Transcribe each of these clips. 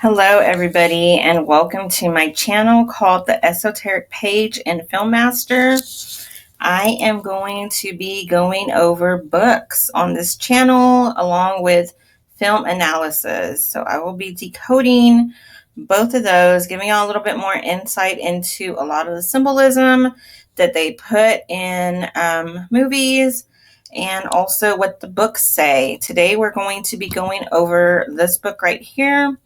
Hello, everybody, and welcome to my channel called The Esoteric Page and Film Master. I am going to be going over books on this channel along with film analysis. So I will be decoding both of those, giving y'all a little bit more insight into a lot of the symbolism that they put in movies and also what the books say. Today we're going to be going over this book right here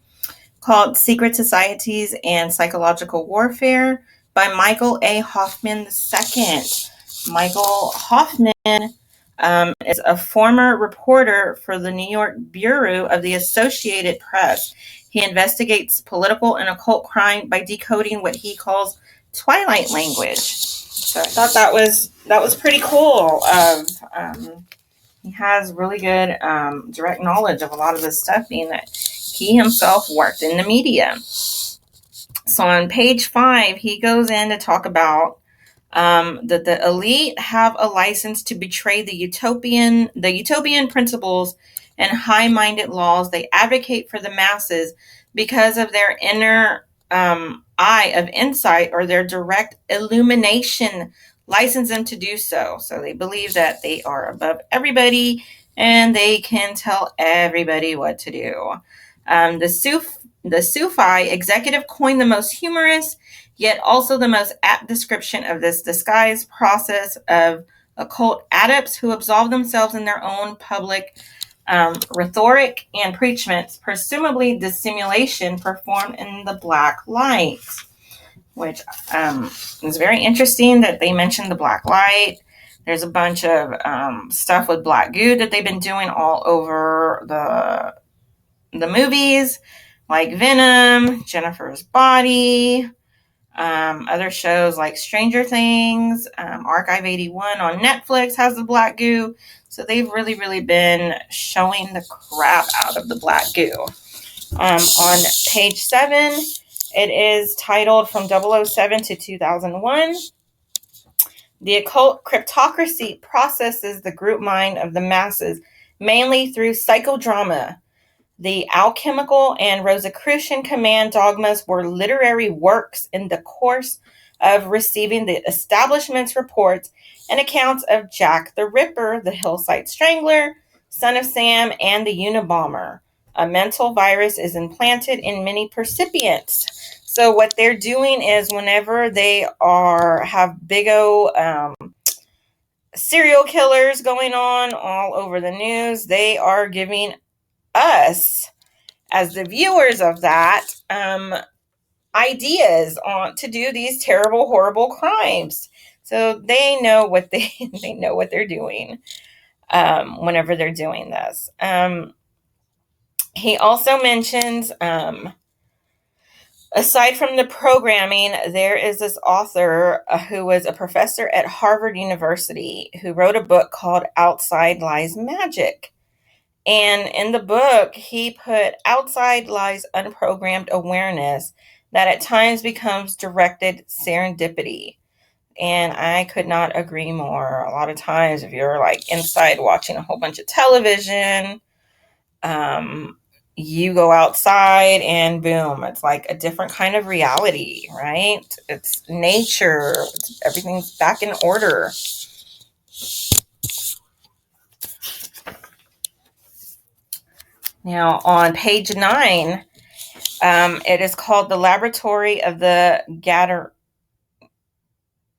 called Secret Societies and Psychological Warfare by Michael A. Hoffman II. Michael Hoffman is a former reporter for the New York Bureau of the Associated Press. He investigates political and occult crime by decoding what he calls Twilight language. So I thought that was pretty cool. He has really good direct knowledge of a lot of this stuff, being that he himself worked in the media. So on page 5, he goes in to talk about that the elite have a license to betray the utopian principles and high-minded laws they advocate for the masses because of their inner eye of insight, or their direct illumination license them to do so. So they believe that they are above everybody and they can tell everybody what to do. The Sufi executive coined the most humorous yet also the most apt description of this disguised process of occult adepts who absolve themselves in their own public rhetoric and preachments, presumably dissimulation performed in the black light, which is very interesting that they mentioned the black light. There's a bunch of stuff with black goo that they've been doing all over the movies, like Venom, Jennifer's Body, other shows like Stranger Things, Archive 81 on Netflix has the black goo. So they've really been showing the crap out of the black goo. On page 7, it is titled From 007 to 2001. The occult cryptocracy processes the group mind of the masses mainly through psychodrama. The alchemical and Rosicrucian command dogmas were literary works in the course of receiving the establishment's reports and accounts of Jack the Ripper, the Hillside Strangler, Son of Sam, and the Unabomber. A mental virus is implanted in many percipients. So what they're doing is whenever they have big O serial killers going on all over the news, they are giving us, as the viewers of that, ideas on to do these terrible, horrible crimes. So they know what they know what they're doing whenever they're doing this. He also mentions, aside from the programming, there is this author who was a professor at Harvard University who wrote a book called Outside Lies Magic. And in the book, he put outside lies unprogrammed awareness that at times becomes directed serendipity. And I could not agree more. A lot of times, if you're like inside watching a whole bunch of television, you go outside and boom, it's like a different kind of reality, right? It's nature, everything's back in order. Now, on page 9, it is called The Laboratory of the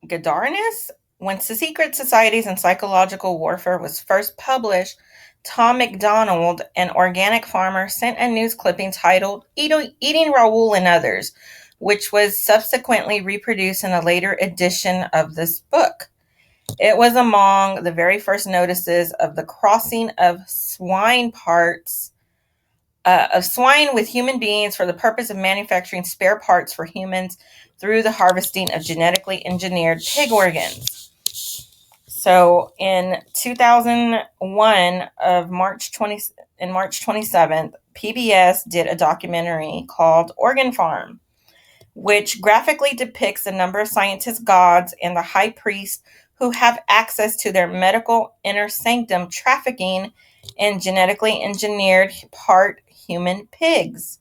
Gadarenes. When Secret Societies and Psychological Warfare was first published, Tom McDonald, an organic farmer, sent a news clipping titled Eating Raoul and Others, which was subsequently reproduced in a later edition of this book. It was among the very first notices of the crossing of swine with human beings for the purpose of manufacturing spare parts for humans through the harvesting of genetically engineered pig organs. So in 2001, March 27th, PBS did a documentary called Organ Farm, which graphically depicts a number of scientist gods and the high priest who have access to their medical inner sanctum trafficking in genetically engineered part human pigs.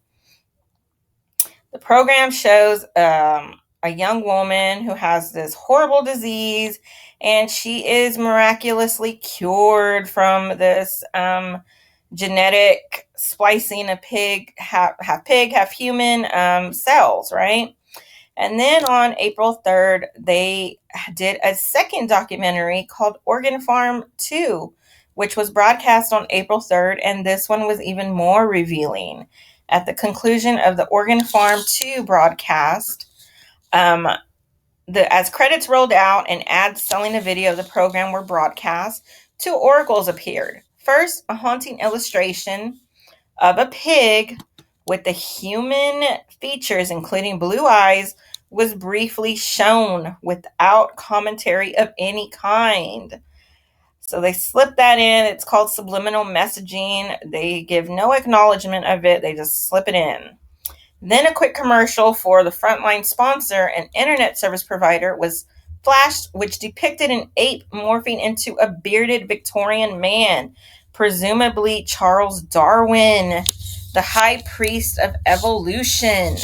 The program shows a young woman who has this horrible disease, and she is miraculously cured from this genetic splicing of pig, half pig, half human cells, right? And then on April 3rd, they did a second documentary called Organ Farm 2, which was broadcast on April 3rd, and this one was even more revealing. At the conclusion of the Organ Farm 2 broadcast, um, as credits rolled out and ads selling a video of the program were broadcast, two oracles appeared. First, a haunting illustration of a pig with the human features, including blue eyes, was briefly shown without commentary of any kind. So they slip that in. It's called subliminal messaging. They give no acknowledgement of it, they just slip it in. Then a quick commercial for the frontline sponsor, an internet service provider, was flashed, which depicted an ape morphing into a bearded Victorian man, presumably Charles Darwin, the high priest of evolution.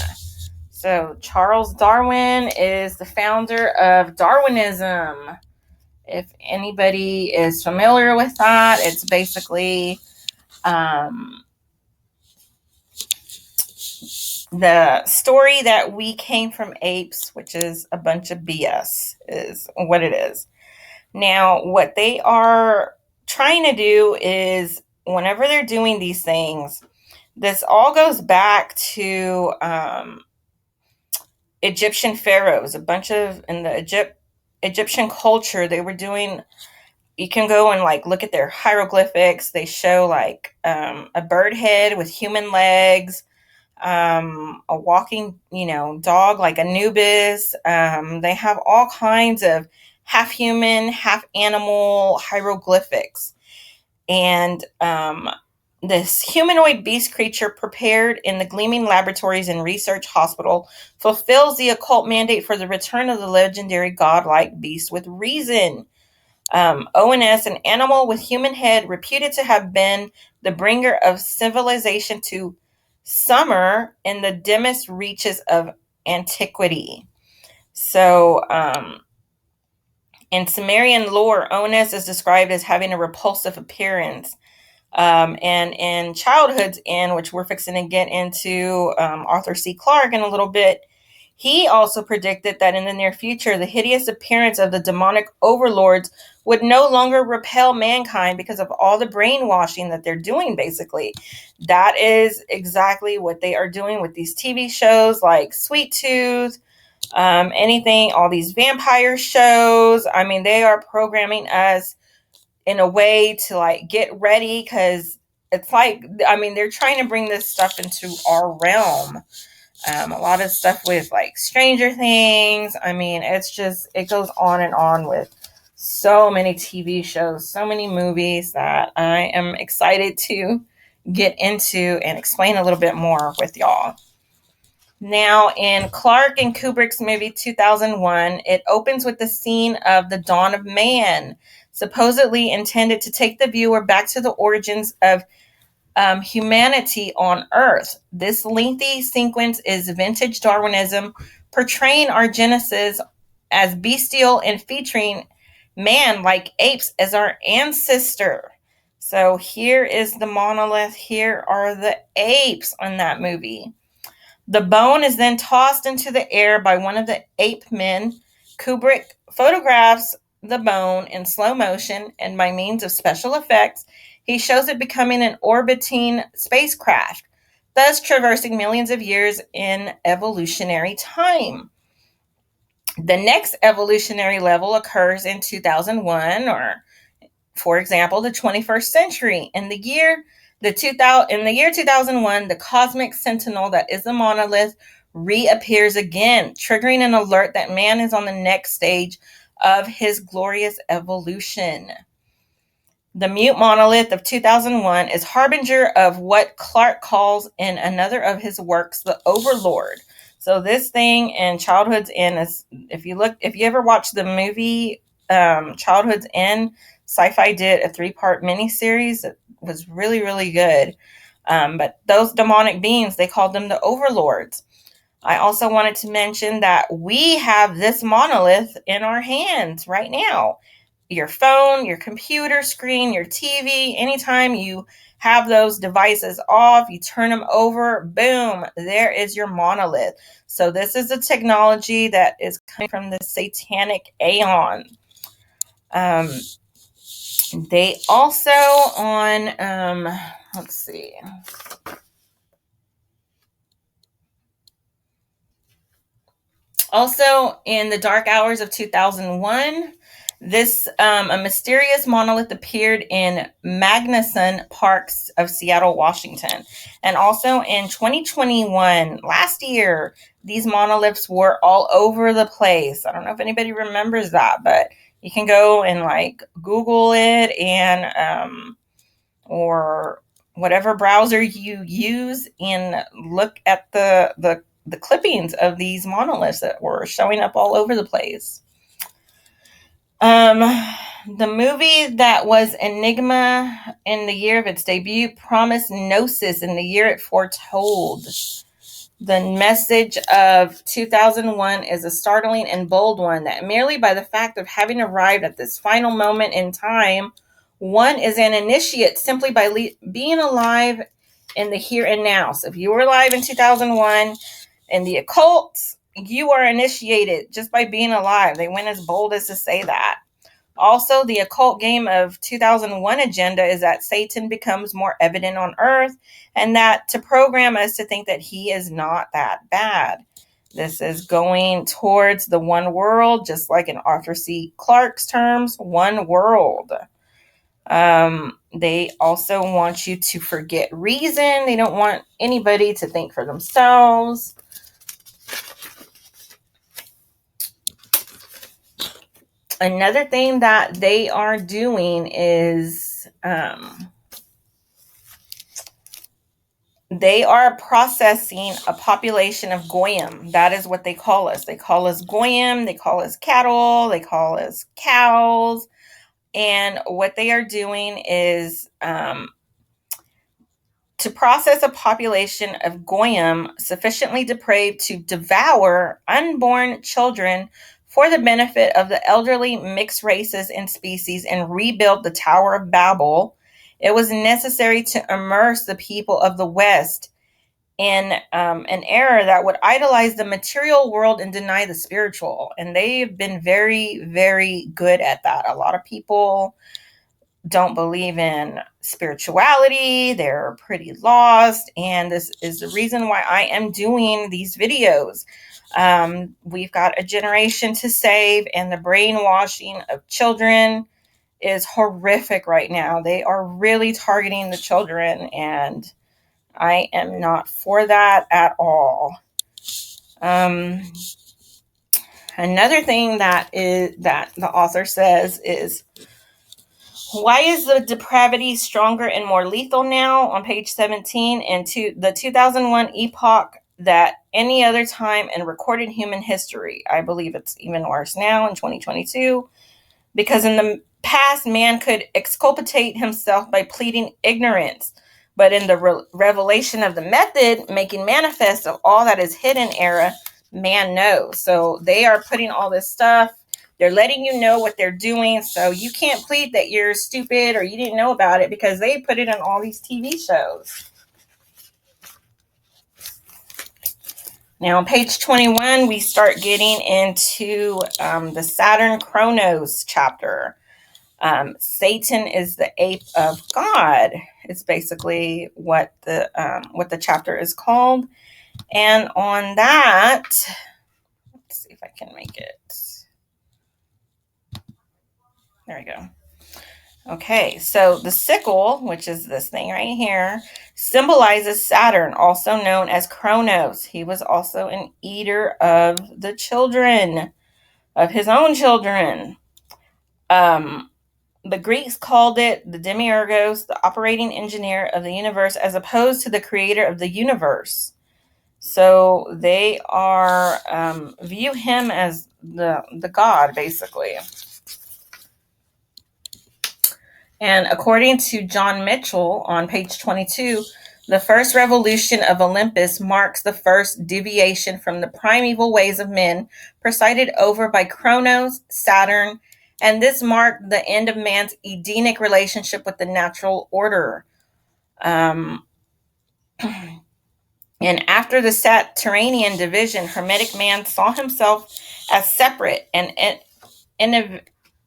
So, Charles Darwin is the founder of Darwinism. If anybody is familiar with that, it's basically the story that we came from apes, which is a bunch of BS, is what it is. Now, what they are trying to do is, whenever they're doing these things, this all goes back to Egyptian pharaohs. A bunch of, in the Egyptian culture, they were doing, you can go and like look at their hieroglyphics. They show like a bird head with human legs, a walking, dog like Anubis. They have all kinds of half human, half animal hieroglyphics. And this humanoid beast creature prepared in the Gleaming Laboratories and Research Hospital fulfills the occult mandate for the return of the legendary godlike beast with reason. ONS, an animal with human head, reputed to have been the bringer of civilization to summer in the dimmest reaches of antiquity. So, in Sumerian lore, ONS is described as having a repulsive appearance. And in Childhood's End, which we're fixing to get into, Arthur C. Clarke in a little bit, he also predicted that in the near future, the hideous appearance of the demonic overlords would no longer repel mankind because of all the brainwashing that they're doing, basically. That is exactly what they are doing with these TV shows like Sweet Tooth, anything, all these vampire shows. I mean, they are programming us in a way to like get ready, because it's like, I mean, they're trying to bring this stuff into our realm. A lot of stuff with like Stranger Things. I mean, it's just, it goes on and on with so many TV shows, so many movies that I am excited to get into and explain a little bit more with y'all. Now, in Clarke and Kubrick's movie 2001, it opens with the scene of the dawn of man, supposedly intended to take the viewer back to the origins of humanity on Earth. This lengthy sequence is vintage Darwinism, portraying our genesis as bestial and featuring man like apes as our ancestor. So here is the monolith. Here are the apes on that movie. The bone is then tossed into the air by one of the ape men. Kubrick photographs the bone in slow motion, and by means of special effects, he shows it becoming an orbiting spacecraft, thus traversing millions of years in evolutionary time. The next evolutionary level occurs in 2001, or, for example, the 21st century. In the year 2001, the cosmic sentinel that is the monolith reappears again, triggering an alert that man is on the next stage of his glorious evolution. The mute monolith of 2001 is harbinger of what Clarke calls in another of his works, the Overlord. So this thing in Childhood's End is, if you ever watch the movie Childhood's End, Sci-Fi did a 3-part miniseries that was really, really good. But those demonic beings, they called them the Overlords. I also wanted to mention that we have this monolith in our hands right now. Your phone, your computer screen, your TV, anytime you have those devices off, you turn them over, boom, there is your monolith. So this is a technology that is coming from the satanic aeon. They also let's see. Also, in the dark hours of 2001, a mysterious monolith appeared in Magnuson Parks of Seattle, Washington. And also in 2021, last year, these monoliths were all over the place. I don't know if anybody remembers that, but you can go and like Google it and or whatever browser you use and look at the clippings of these monoliths that were showing up all over the place. The movie that was Enigma in the year of its debut promised Gnosis in the year it foretold. The message of 2001 is a startling and bold one that merely by the fact of having arrived at this final moment in time, one is an initiate simply by being alive in the here and now. So if you were alive in 2001 in the occult, you are initiated just by being alive. They went as bold as to say that. Also, the occult game of 2001 agenda is that Satan becomes more evident on earth and that to program us to think that he is not that bad. This is going towards the one world, just like in Arthur C. Clarke's terms, one world. They also want you to forget reason. They don't want anybody to think for themselves. Another thing that they are doing is they are processing a population of Goyim. That is what they call us. They call us Goyim. They call us cattle. They call us cows. And what they are doing is to process a population of Goyim sufficiently depraved to devour unborn children for the benefit of the elderly mixed races and species and rebuild the Tower of Babel. It was necessary to immerse the people of the West in an era that would idolize the material world and deny the spiritual. And they've been very, very good at that. A lot of people don't believe in spirituality. They're pretty lost. And this is the reason why I am doing these videos. We've got a generation to save, and the brainwashing of children is horrific right now. They are really targeting the children, and I am not for that at all. Another thing that the author says is, why is the depravity stronger and more lethal now on page 17 and to the 2001 epoch that any other time in recorded human history? I believe it's even worse now in 2022, because in the past, man could exculpate himself by pleading ignorance. But in the revelation of the method, making manifest of all that is hidden era, man knows. So they are putting all this stuff. They're letting you know what they're doing. So you can't plead that you're stupid or you didn't know about it because they put it in all these TV shows. Now, on page 21, we start getting into the Saturn Chronos chapter. Satan is the ape of God. It's basically what the chapter is called. And on that, let's see if I can make it. There we go. Okay, so the sickle, which is this thing right here, symbolizes Saturn, also known as Kronos. He was also an eater of the children, of his own children. The Greeks called it the demiurgos, the operating engineer of the universe, as opposed to the creator of the universe. So they are view him as the god, basically. And according to John Mitchell on page 22, The first revolution of Olympus marks the first deviation from the primeval ways of men, presided over by Kronos, Saturn, and this marked the end of man's Edenic relationship with the natural order. Um, and after the Saturnian division, Hermetic man saw himself as separate and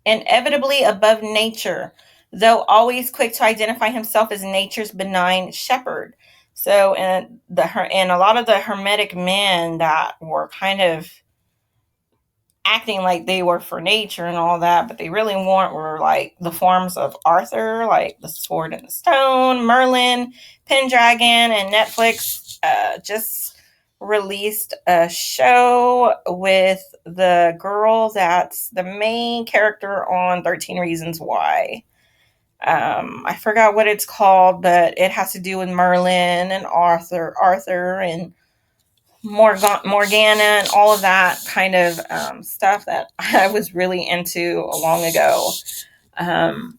inevitably above nature, though always quick to identify himself as nature's benign shepherd. So, and a lot of the Hermetic men that were kind of acting like they were for nature and all that, but they really weren't, were like the forms of Arthur, like the Sword and the Stone, Merlin, Pendragon, and Netflix just released a show with the girl that's the main character on 13 Reasons Why. I forgot what it's called, but it has to do with Merlin and Arthur and Morgana and all of that kind of stuff that I was really into long ago. Um,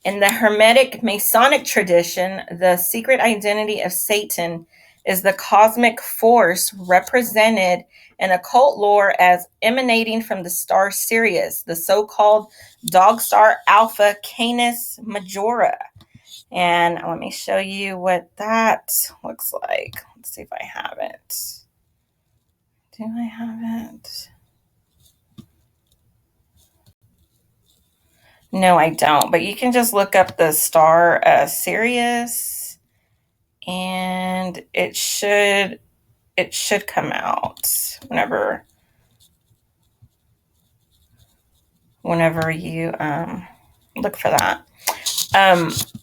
in the Hermetic Masonic tradition, the secret identity of Satan is the cosmic force represented in occult lore as emanating from the star Sirius, the so-called dog star Alpha Canis Majora. And let me show you what that looks like. Let's see if I have it. Do I have it? No, I don't. But you can just look up the star Sirius, and it should come out whenever you look for that.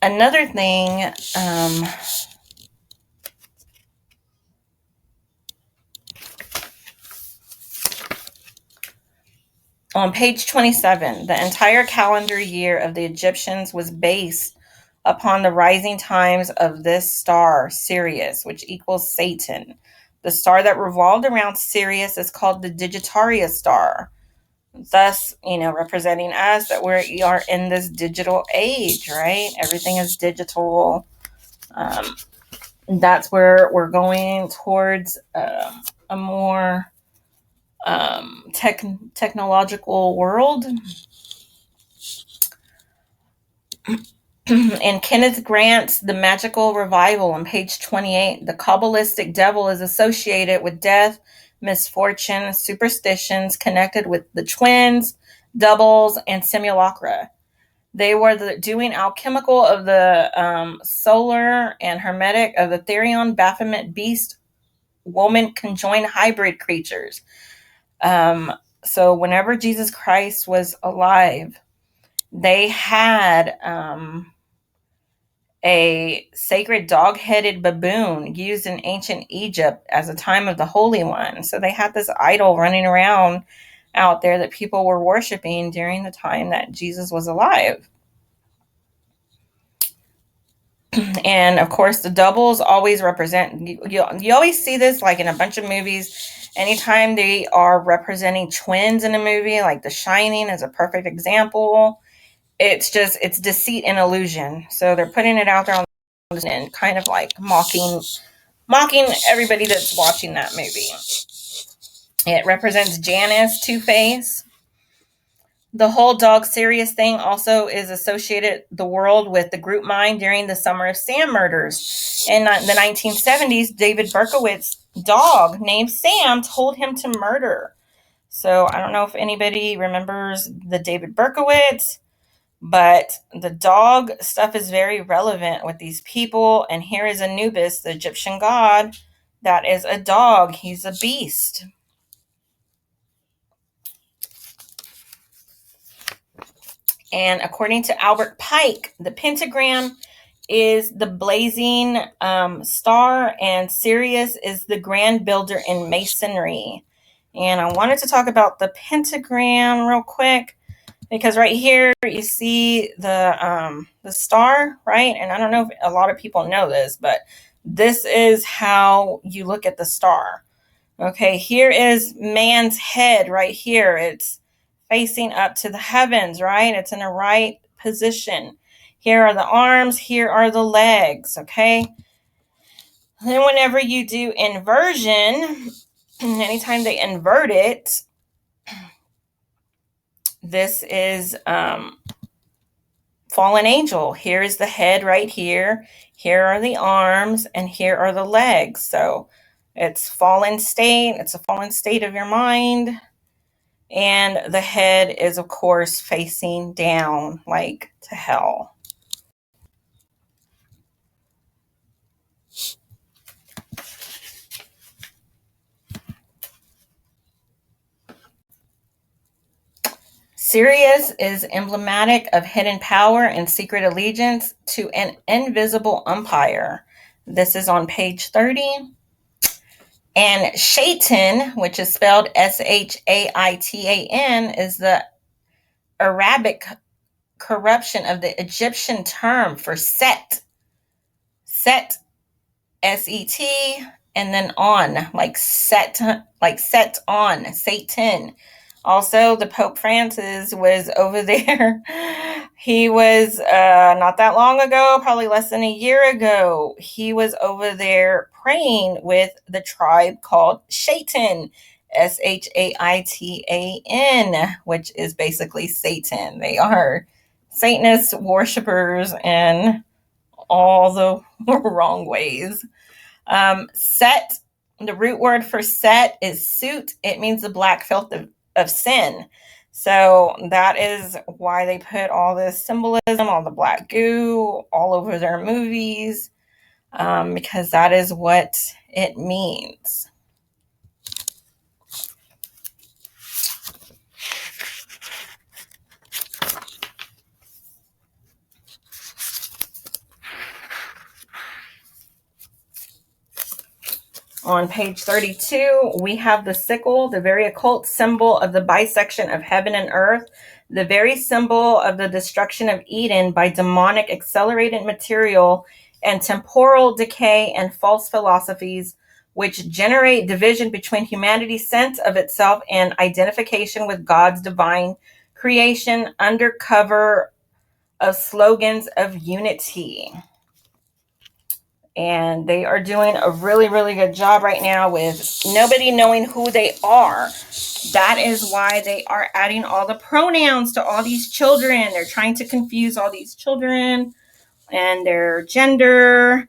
Another thing. On page 27, the entire calendar year of the Egyptians was based upon the rising times of this star, Sirius, which equals Satan. The star that revolved around Sirius is called the Digittaria star, thus, representing us that we are in this digital age, right? Everything is digital. That's where we're going towards a more technological world. In Kenneth Grant's The Magical Revival on page 28, the Kabbalistic devil is associated with death, misfortune, superstitions connected with the twins, doubles, and simulacra. They were the doing alchemical of the solar and hermetic of the Therion, Baphomet, beast, woman conjoined hybrid creatures. So whenever Jesus Christ was alive, they had a sacred dog-headed baboon used in ancient Egypt as a time of the Holy One. So they had this idol running around out there that people were worshiping during the time that Jesus was alive. And of course, the doubles always represent, you always see this like in a bunch of movies. Anytime they are representing twins in a movie, like The Shining is a perfect example. It's deceit and illusion. So they're putting it out there on and kind of like mocking everybody that's watching that movie. It represents Janus, Two-Face. The whole dog Sirius thing also is associated the world with the group mind during the Summer of Sam murders. In the 1970s, David Berkowitz's dog named Sam told him to murder. So I don't know if anybody remembers the David Berkowitz, but the dog stuff is very relevant with these people. And here is Anubis, the Egyptian god, that is a dog. He's a beast. And according to Albert Pike, the pentagram is the blazing star, and Sirius is the grand builder in masonry. And I wanted to talk about the pentagram real quick, because right here you see the star, right? And I don't know if a lot of people know this, but this is how you look at the star. Okay, here is man's head right here. It's facing up to the heavens, right? It's in a right position. Here are the arms. Here are the legs. Okay. Then whenever you do inversion, anytime they invert it, this is fallen angel. Here is the head right here. Here are the arms, and here are the legs. So it's fallen state. It's a fallen state of your mind. And the head is, of course, facing down, like to hell. Sirius is emblematic of hidden power and secret allegiance to an invisible umpire. This is on page 30. And Shaitan, which is spelled Shaitan, is the Arabic corruption of the Egyptian term for Set. Set, S-E-T, and then on, like set on, Satan. Also, the Pope Francis was over there. He was not that long ago, probably less than a year ago. He was over there praying with the tribe called Shaitan, Shaitan, which is basically Satan. They are Satanist worshippers in all the wrong ways. Set, the root word for set is soot. It means the black filth of sin. So that is why they put all this symbolism, all the black goo all over their movies, because that is what it means. On page 32, we have the sickle, the very occult symbol of the bisection of heaven and earth, the very symbol of the destruction of Eden by demonic accelerated material and temporal decay and false philosophies, which generate division between humanity's sense of itself and identification with God's divine creation under cover of slogans of unity. And they are doing a really, really good job right now with nobody knowing who they are. That is why they are adding all the pronouns to all these children. They're trying to confuse all these children and their gender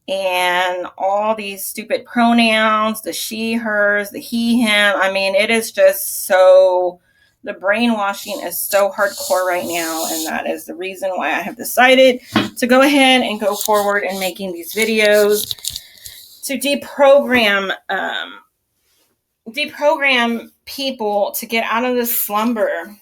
and all these stupid pronouns, the she, hers, the he, him. I mean, it is just so, the brainwashing is so hardcore right now, and that is the reason why I have decided to go ahead and go forward in making these videos to deprogram people to get out of this slumber.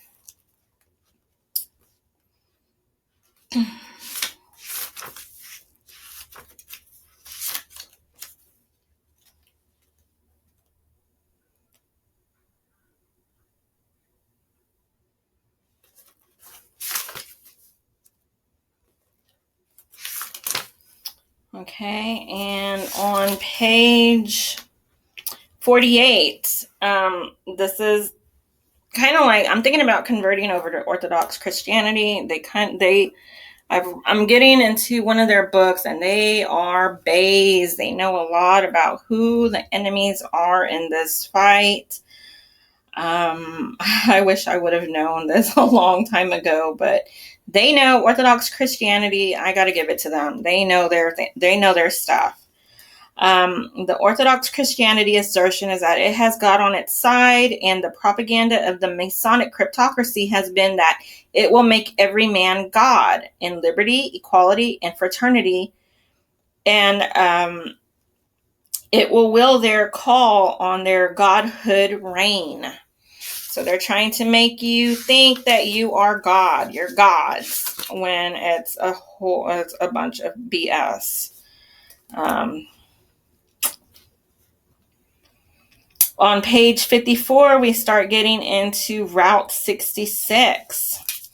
Okay, and on page 48, this is kind of like, I'm thinking about converting over to Orthodox Christianity. I'm getting into one of their books, and they are bays. They know a lot about who the enemies are in this fight. I wish I would have known this a long time ago, but they know Orthodox Christianity. I got to give it to them. They know their stuff. The Orthodox Christianity assertion is that it has God on its side, and the propaganda of the Masonic cryptocracy has been that it will make every man God in liberty, equality, and fraternity, and it will their call on their godhood reign. So they're trying to make you think that you are God, you're gods, when it's a bunch of BS. On page 54, we start getting into Route 66,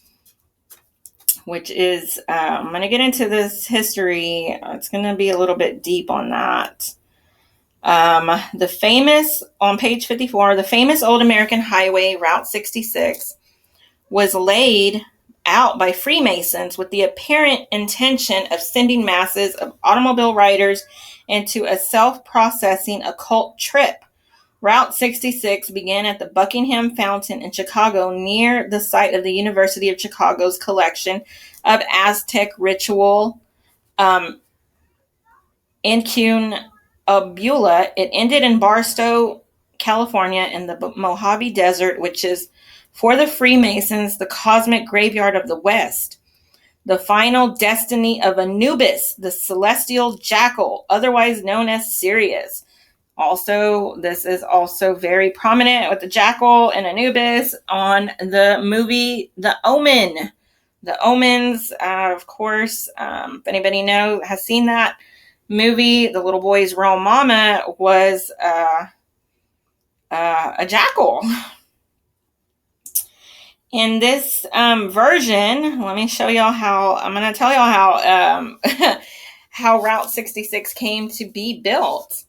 which is, I'm going to get into this history. It's going to be a little bit deep on that. On page 54, the famous old American highway, Route 66, was laid out by Freemasons with the apparent intention of sending masses of automobile riders into a self-processing occult trip. Route 66 began at the Buckingham Fountain in Chicago, near the site of the University of Chicago's collection of Aztec ritual incunabula. It ended in Barstow, California, in the Mojave Desert, which is, for the Freemasons, the cosmic graveyard of the West. The final destiny of Anubis, the celestial jackal, otherwise known as Sirius. Also, this is also very prominent with the jackal and Anubis on the movie The Omen. The Omens, of course, if anybody has seen that movie, the little boy's real mama was a jackal. In this version, let me show y'all how, I'm going to tell y'all how, how Route 66 came to be built.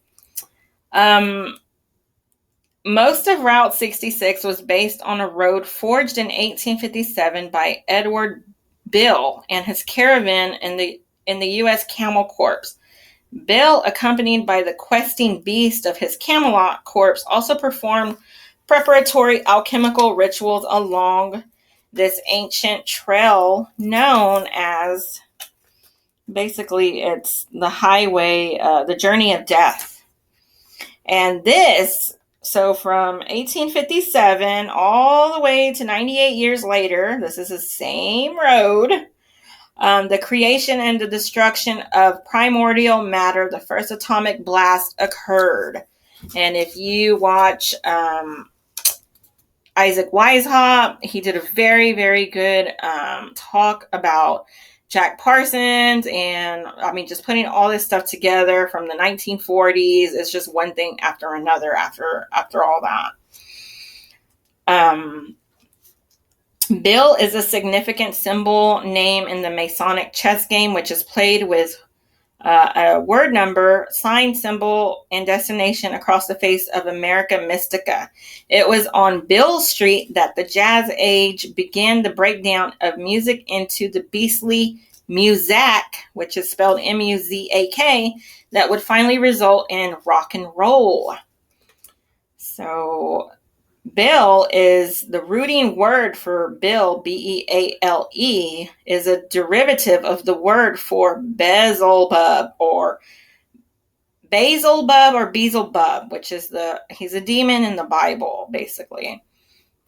Most of Route 66 was based on a road forged in 1857 by Edward Bill and his caravan in the U.S. Camel Corps. Bill, accompanied by the questing beast of his Camelot Corps, also performed preparatory alchemical rituals along this ancient trail known as, basically, it's the highway, the journey of death. And this, so from 1857 all the way to 98 years later, this is the same road. The creation and the destruction of primordial matter, the first atomic blast occurred. And if you watch Isaac Weishaupt, he did a very, very good talk about Jack Parsons, and I mean, just putting all this stuff together from the 1940s. It's just one thing after another after all that. Bill is a significant symbol name in the Masonic chess game, which is played with a word number, sign, symbol, and destination across the face of America Mystica. It was on Bill Street that the Jazz Age began the breakdown of music into the beastly Muzak, which is spelled M-U-Z-A-K, that would finally result in rock and roll. So Bill is the rooting word for Bill, B-E-A-L-E, is a derivative of the word for Beelzebub or Beelzebub, which is he's a demon in the Bible, basically,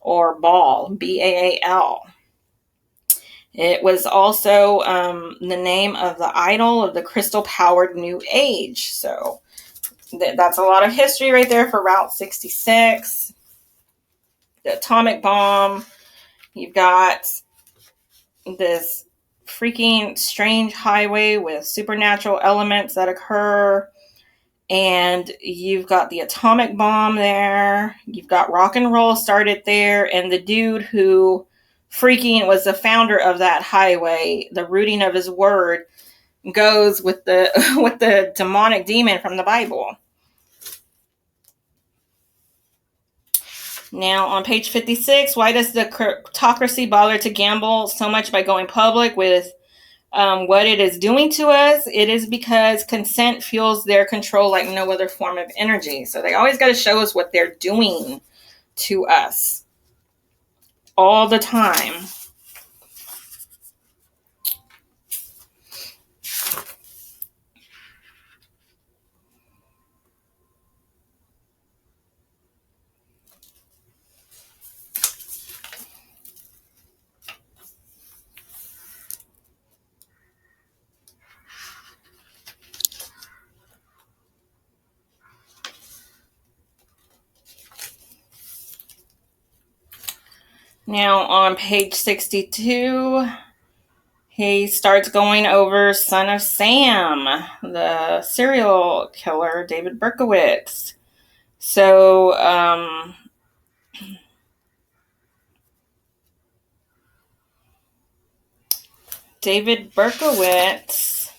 or Baal, B-A-A-L. It was also the name of the idol of the crystal-powered New Age. So that's a lot of history right there for Route 66. The atomic bomb. You've got this freaking strange highway with supernatural elements that occur. And you've got the atomic bomb there. You've got rock and roll started there. And the dude who freaking was the founder of that highway, the rooting of his word, goes with the demonic demon from the Bible. Now, on page 56, why does the cryptocracy bother to gamble so much by going public with what it is doing to us? It is because consent fuels their control like no other form of energy. So they always got to show us what they're doing to us all the time. Now on page 62, he starts going over Son of Sam, the serial killer, David Berkowitz. So, David Berkowitz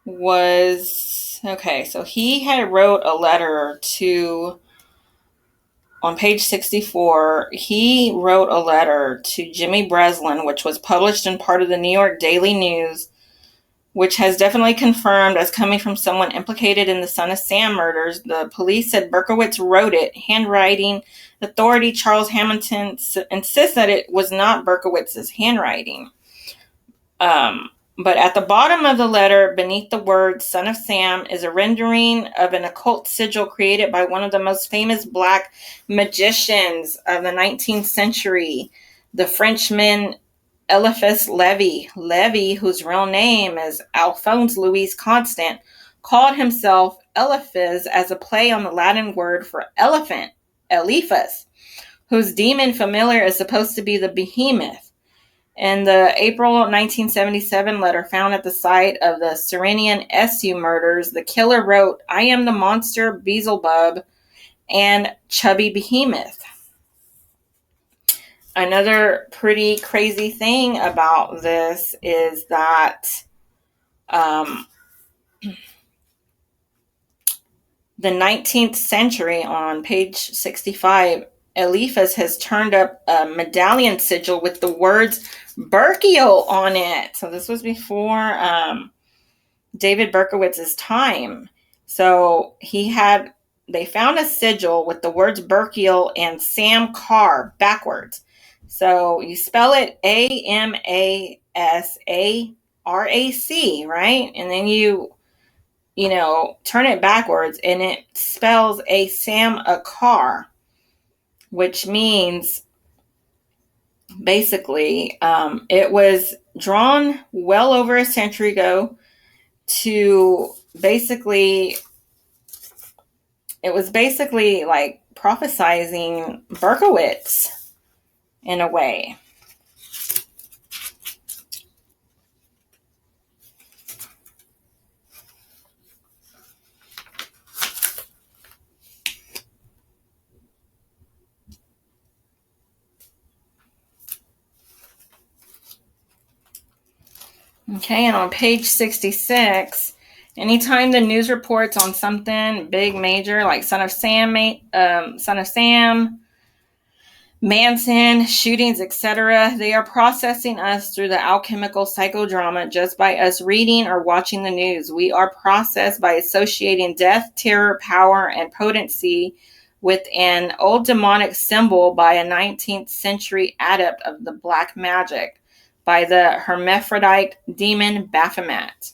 was, okay, so he had wrote a letter to on page 64, he wrote a letter to Jimmy Breslin, which was published in part of the New York Daily News, which has definitely confirmed as coming from someone implicated in the Son of Sam murders. The police said Berkowitz wrote it, handwriting. Authority Charles Hamilton insists that it was not Berkowitz's handwriting. But at the bottom of the letter, beneath the word Son of Sam, is a rendering of an occult sigil created by one of the most famous black magicians of the 19th century, the Frenchman Eliphas Levi. Levi, whose real name is Alphonse Louis Constant, called himself Eliphas as a play on the Latin word for elephant, Eliphas, whose demon familiar is supposed to be the behemoth. In the April 1977 letter found at the site of the Serenian SU murders, the killer wrote, "I am the monster Beelzebub and chubby behemoth." Another pretty crazy thing about this is that the 19th century, on page 65, Eliphas has turned up a medallion sigil with the words Berkeel on it. So this was before David Berkowitz's time. So they found a sigil with the words Berkeel and Sam Carr backwards. So you spell it AMASARAC, right? And then you turn it backwards and it spells a Sam a Carr, which means basically it was drawn well over a century ago to basically, it was basically like prophesizing Berkowitz in a way. Okay, and on page 66, anytime the news reports on something big, major, like Son of Sam, Manson, shootings, etc., they are processing us through the alchemical psychodrama just by us reading or watching the news. We are processed by associating death, terror, power, and potency with an old demonic symbol by a 19th century adept of the black magic, by the hermaphrodite demon Baphomet.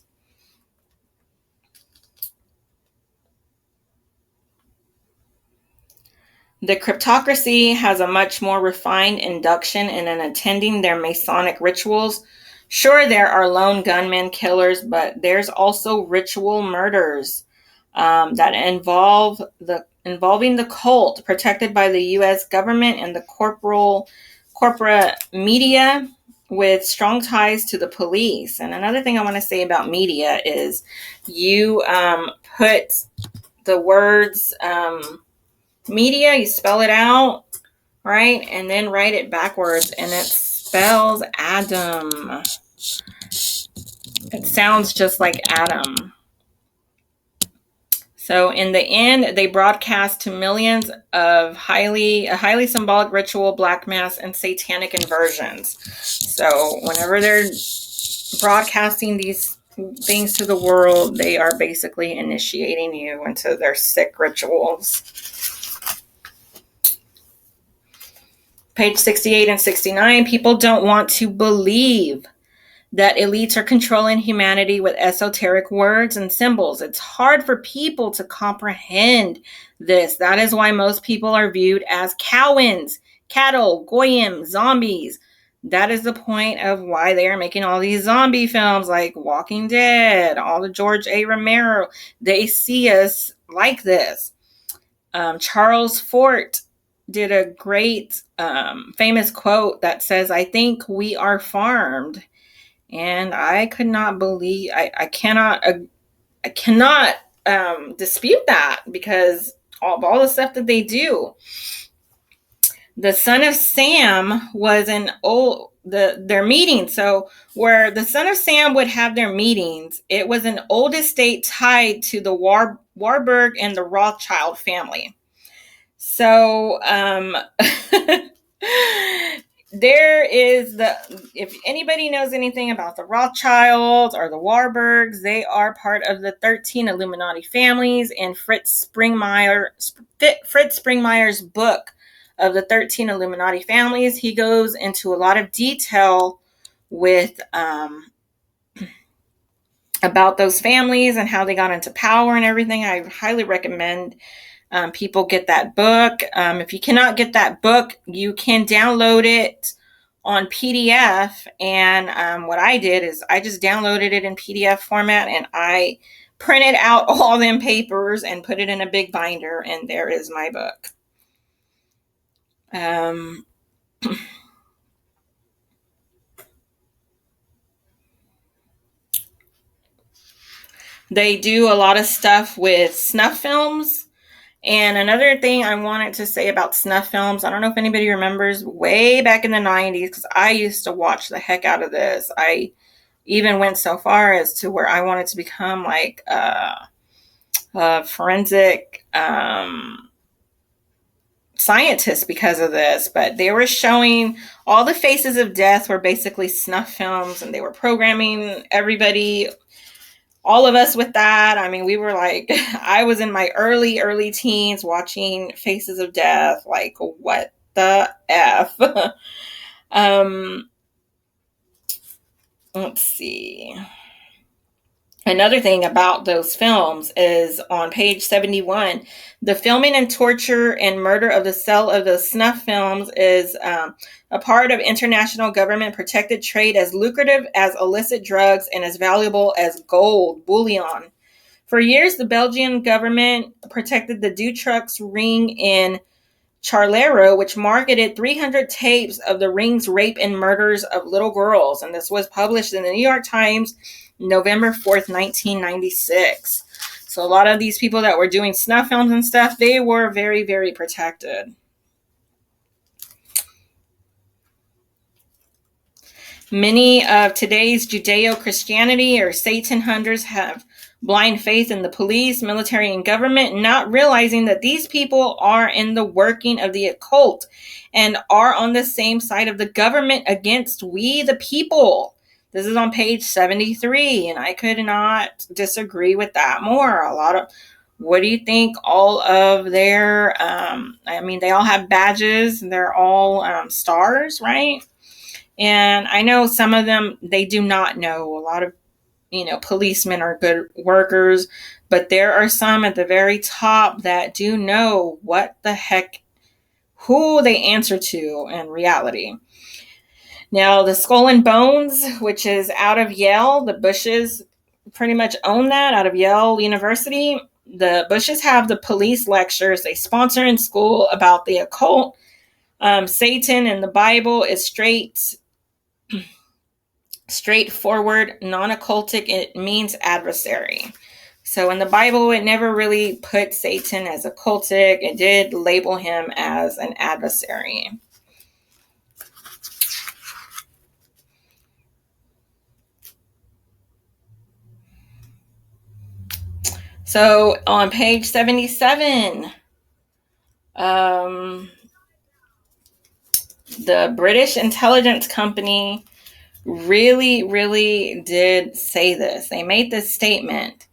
The cryptocracy has a much more refined induction in attending their Masonic rituals. Sure, there are lone gunmen killers, but there's also ritual murders that involving the cult, protected by the U.S. government and the corporate media, with strong ties to the police. And another thing I want to say about media is you put the words media, you spell it out, right? And then write it backwards, and it spells Adam. It sounds just like Adam. So in the end, they broadcast to millions of a highly symbolic ritual, black mass, and satanic inversions. So whenever they're broadcasting these things to the world, they are basically initiating you into their sick rituals. Page 68 and 69, people don't want to believe that elites are controlling humanity with esoteric words and symbols. It's hard for people to comprehend this. That is why most people are viewed as cowens, cattle, goyim, zombies. That is the point of why they are making all these zombie films like Walking Dead, all the George A. Romero. They see us like this. Charles Fort did a great famous quote that says, "I think we are farmed." And I could not believe, I cannot dispute that, because of all the stuff that they do. The Son of Sam was their meeting. So where the Son of Sam would have their meetings, it was an old estate tied to the Warburg and the Rothschild family. So, if anybody knows anything about the Rothschilds or the Warburgs, they are part of the 13 Illuminati families, and Fritz Springmeier's book of the 13 Illuminati families, he goes into a lot of detail with about those families and how they got into power and everything. I highly recommend people get that book. If you cannot get that book, you can download it on PDF. And what I did is I just downloaded it in PDF format, and I printed out all them papers and put it in a big binder, and there is my book. They do a lot of stuff with snuff films. And another thing I wanted to say about snuff films, I don't know if anybody remembers way back in the 90s, because I used to watch the heck out of this. I even went so far as to where I wanted to become like a forensic scientist because of this. But they were showing all the faces of death were basically snuff films, and they were programming everybody, all of us, with that. I mean, we were like, I was in my early teens watching Faces of Death. Like, what the F? Let's see. Another thing about those films is on page 71, the filming and torture and murder of the cell of the snuff films is a part of international government protected trade, as lucrative as illicit drugs and as valuable as gold bullion. For years, the Belgian government protected the Dutroux ring in Charleroi, which marketed 300 tapes of the ring's rape and murders of little girls. And this was published in the New York Times, November 4th, 1996. So a lot of these people that were doing snuff films and stuff, they were very, very protected. Many of today's Judeo-Christianity or Satan hunters have blind faith in the police, military, and government, not realizing that these people are in the working of the occult and are on the same side of the government against we the people. This is on page 73, and I could not disagree with that more. What do you think? All of their, I mean, they all have badges, and they're all stars, right? And I know some of them, they do not know. A lot of, policemen are good workers, but there are some at the very top that do know what the heck, who they answer to in reality. Now, the Skull and Bones, which is out of Yale, the Bushes pretty much own that, out of Yale University. The Bushes have the police lectures they sponsor in school about the occult. Satan in the Bible is straightforward, non-occultic. It means adversary. So in the Bible, it never really put Satan as occultic. It did label him as an adversary. So on page 77, the British intelligence company really did say this. They made this statement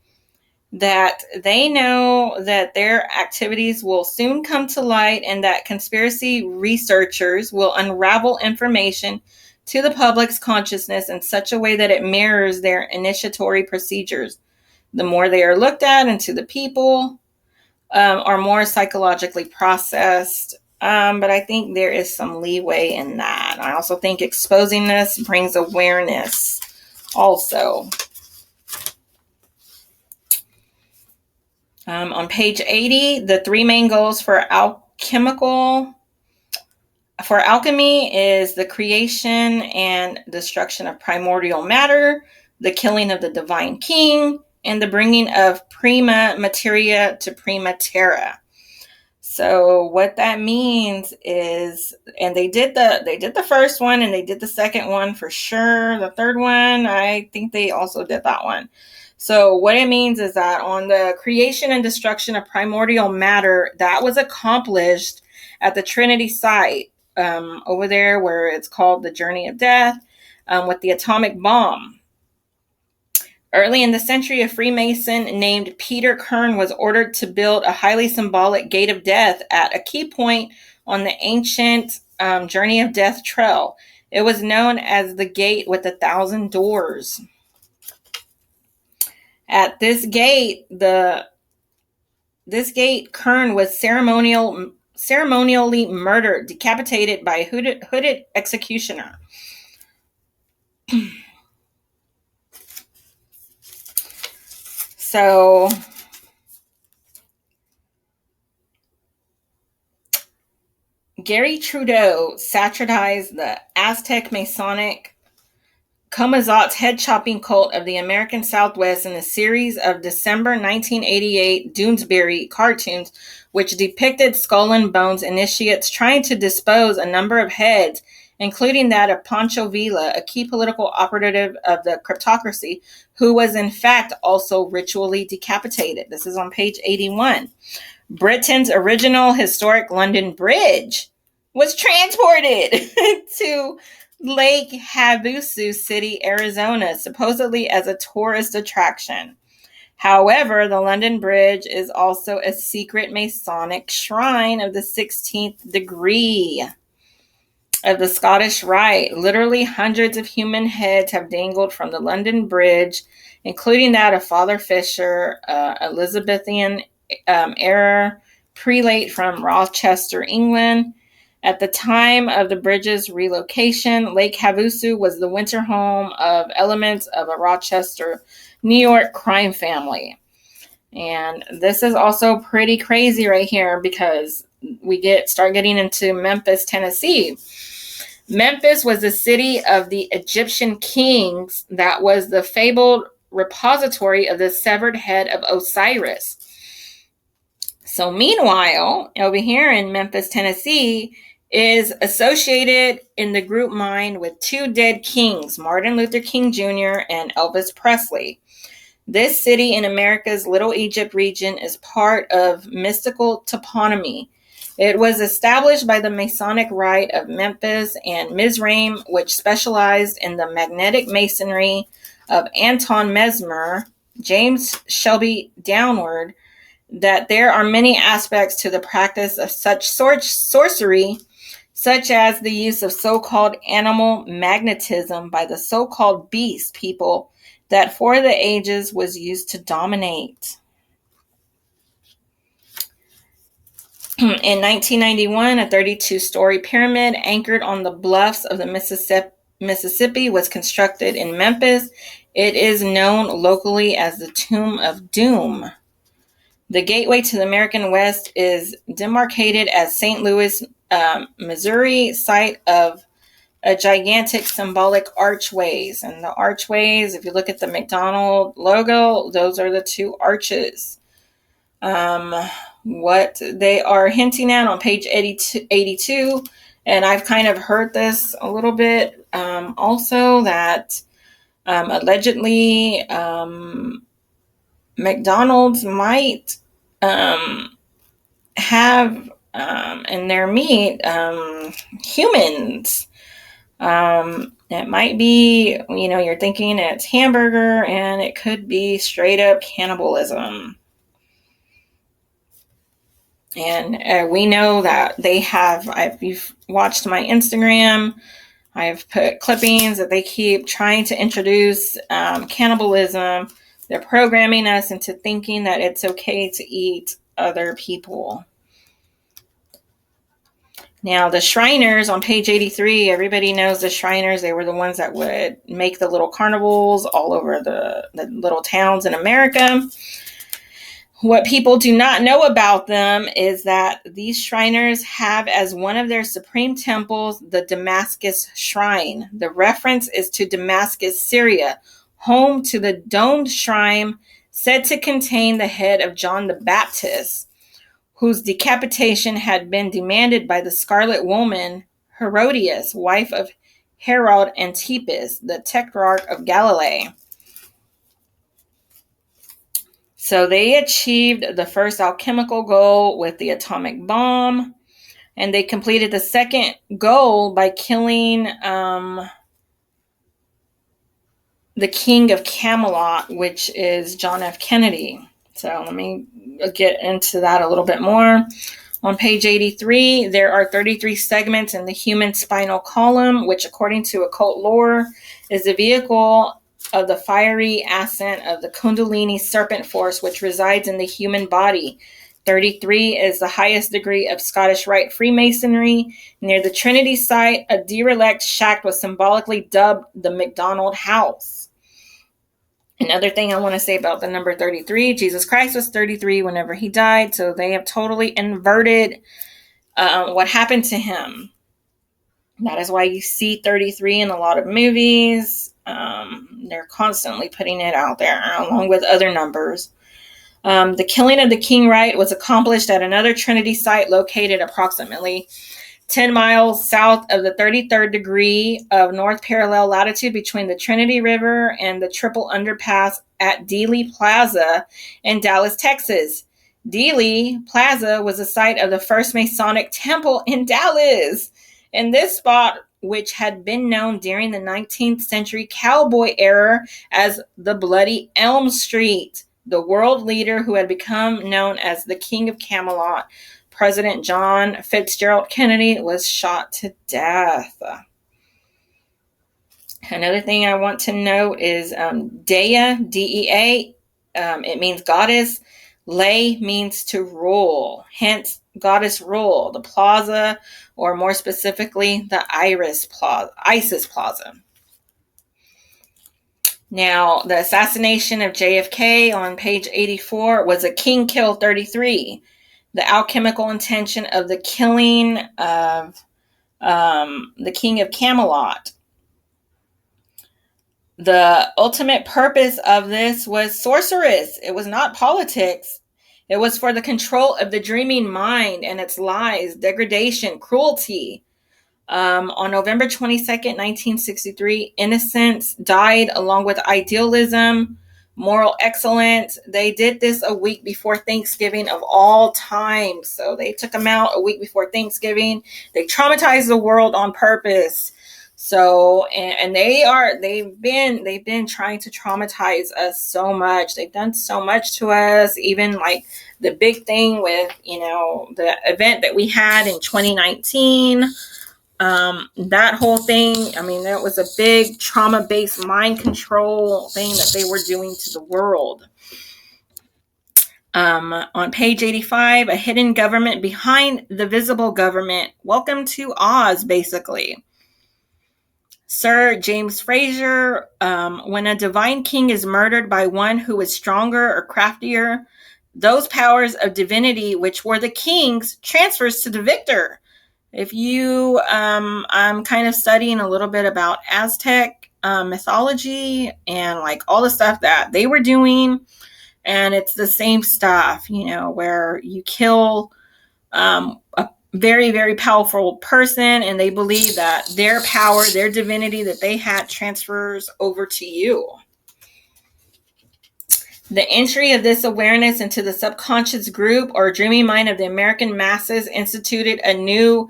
that they know that their activities will soon come to light, and that conspiracy researchers will unravel information to the public's consciousness in such a way that it mirrors their initiatory procedures. The more they are looked at into the people, are more psychologically processed. But I think there is some leeway in that. I also think exposing this brings awareness also. On page 80, the three main goals for alchemy is the creation and destruction of primordial matter, the killing of the divine king, and the bringing of prima materia to prima terra. So what that means is, and they did the first one, and they did the second one for sure. The third one, I think they also did that one. So what it means is that on the creation and destruction of primordial matter, that was accomplished at the Trinity site over there where it's called the Journey of Death with the atomic bomb. Early in the century, a Freemason named Peter Kern was ordered to build a highly symbolic gate of death at a key point on the ancient Journey of Death trail. It was known as the Gate with 1,000 Doors. At this gate, Kern was ceremonially murdered, decapitated by a hooded executioner. So Gary Trudeau satirized the Aztec Masonic Camazotz head-chopping cult of the American Southwest in a series of December 1988 Doonesbury cartoons, which depicted Skull and Bones initiates trying to dispose a number of heads, including that of Pancho Villa, a key political operative of the cryptocracy, who was in fact also ritually decapitated. This is on page 81. Britain's original historic London Bridge was transported to Lake Havasu City, Arizona, supposedly as a tourist attraction. However, the London Bridge is also a secret Masonic shrine of the 16th degree of the Scottish Rite. Literally hundreds of human heads have dangled from the London Bridge, including that of Father Fisher, Elizabethan era prelate from Rochester, England. At the time of the bridge's relocation, Lake Havasu was the winter home of elements of a Rochester, New York crime family. And this is also pretty crazy right here because we start getting into Memphis, Tennessee. Memphis was the city of the Egyptian kings that was the fabled repository of the severed head of Osiris. So meanwhile, over here in Memphis, Tennessee, is associated in the group mind with two dead kings, Martin Luther King Jr. and Elvis Presley. This city in America's Little Egypt region is part of mystical toponymy. It was established by the Masonic Rite of Memphis and Mizraim, which specialized in the magnetic masonry of Anton Mesmer, James Shelby Downward, that there are many aspects to the practice of such sorcery, such as the use of so-called animal magnetism by the so-called beast people that for the ages was used to dominate. In 1991, a 32-story pyramid anchored on the bluffs of the Mississippi was constructed in Memphis. It is known locally as the Tomb of Doom. The gateway to the American West is demarcated as St. Louis, Missouri, site of a gigantic symbolic archways. And the archways, if you look at the McDonald logo, those are the two arches. What they are hinting at on page 82, and I've kind of heard this a little bit also, that allegedly McDonald's might have in their meat humans. It might be, you're thinking it's hamburger, and it could be straight up cannibalism. And we know that they have, if you've watched my Instagram, I've put clippings that they keep trying to introduce cannibalism. They're programming us into thinking that it's okay to eat other people. Now, the Shriners on page 83, everybody knows the Shriners. They were the ones that would make the little carnivals all over the little towns in America. What people do not know about them is that these Shriners have as one of their supreme temples the Damascus Shrine. The reference is to Damascus, Syria, home to the domed shrine said to contain the head of John the Baptist, whose decapitation had been demanded by the Scarlet Woman, Herodias, wife of Herod Antipas, the Tetrarch of Galilee. So they achieved the first alchemical goal with the atomic bomb, and they completed the second goal by killing the King of Camelot, which is John F. Kennedy. So let me get into that a little bit more. On page 83, there are 33 segments in the human spinal column, which, according to occult lore, is the vehicle of the fiery ascent of the Kundalini serpent force, which resides in the human body. 33 is the highest degree of Scottish Rite Freemasonry. Near the Trinity site, a derelict shack was symbolically dubbed the McDonald House. Another thing I want to say about the number 33, Jesus Christ was 33 whenever he died, so they have totally inverted what happened to him. That is why you see 33 in a lot of movies. They're constantly putting it out there along with other numbers. The killing of the King Rite was accomplished at another Trinity site located approximately 10 miles south of the 33rd degree of north parallel latitude between the Trinity River and the Triple Underpass at Dealey Plaza in Dallas, Texas. Dealey Plaza was the site of the first Masonic temple in Dallas. In this spot, which had been known during the 19th century cowboy era as the Bloody Elm Street, the world leader who had become known as the King of Camelot, President John Fitzgerald Kennedy, was shot to death. Another thing I want to note is Dea, D-E-A, it means goddess. Lay means to rule, hence goddess rule. The plaza, or more specifically, the Isis Plaza. Now, the assassination of JFK on page 84 was a King Kill 33. The alchemical intention of the killing of the King of Camelot. The ultimate purpose of this was sorceress. It was not politics. It was for the control of the dreaming mind and its lies, degradation, cruelty. On November 22nd, 1963, innocence died along with idealism, moral excellence. They did this a week before Thanksgiving of all time. So they took them out a week before Thanksgiving. They traumatized the world on purpose. So, and they've been trying to traumatize us so much. They've done so much to us, even like the big thing with, the event that we had in 2019. That whole thing, that was a big trauma-based mind control thing that they were doing to the world. On page 85, a hidden government behind the visible government. Welcome to Oz, basically. Sir James Fraser, when a divine king is murdered by one who is stronger or craftier, those powers of divinity which were the king's transfers to the victor. If you, I'm kind of studying a little bit about Aztec mythology and like all the stuff that they were doing. And it's the same stuff, where you kill a very, very powerful person and they believe that their power, their divinity that they had transfers over to you. The entry of this awareness into the subconscious group or dreaming mind of the American masses instituted a new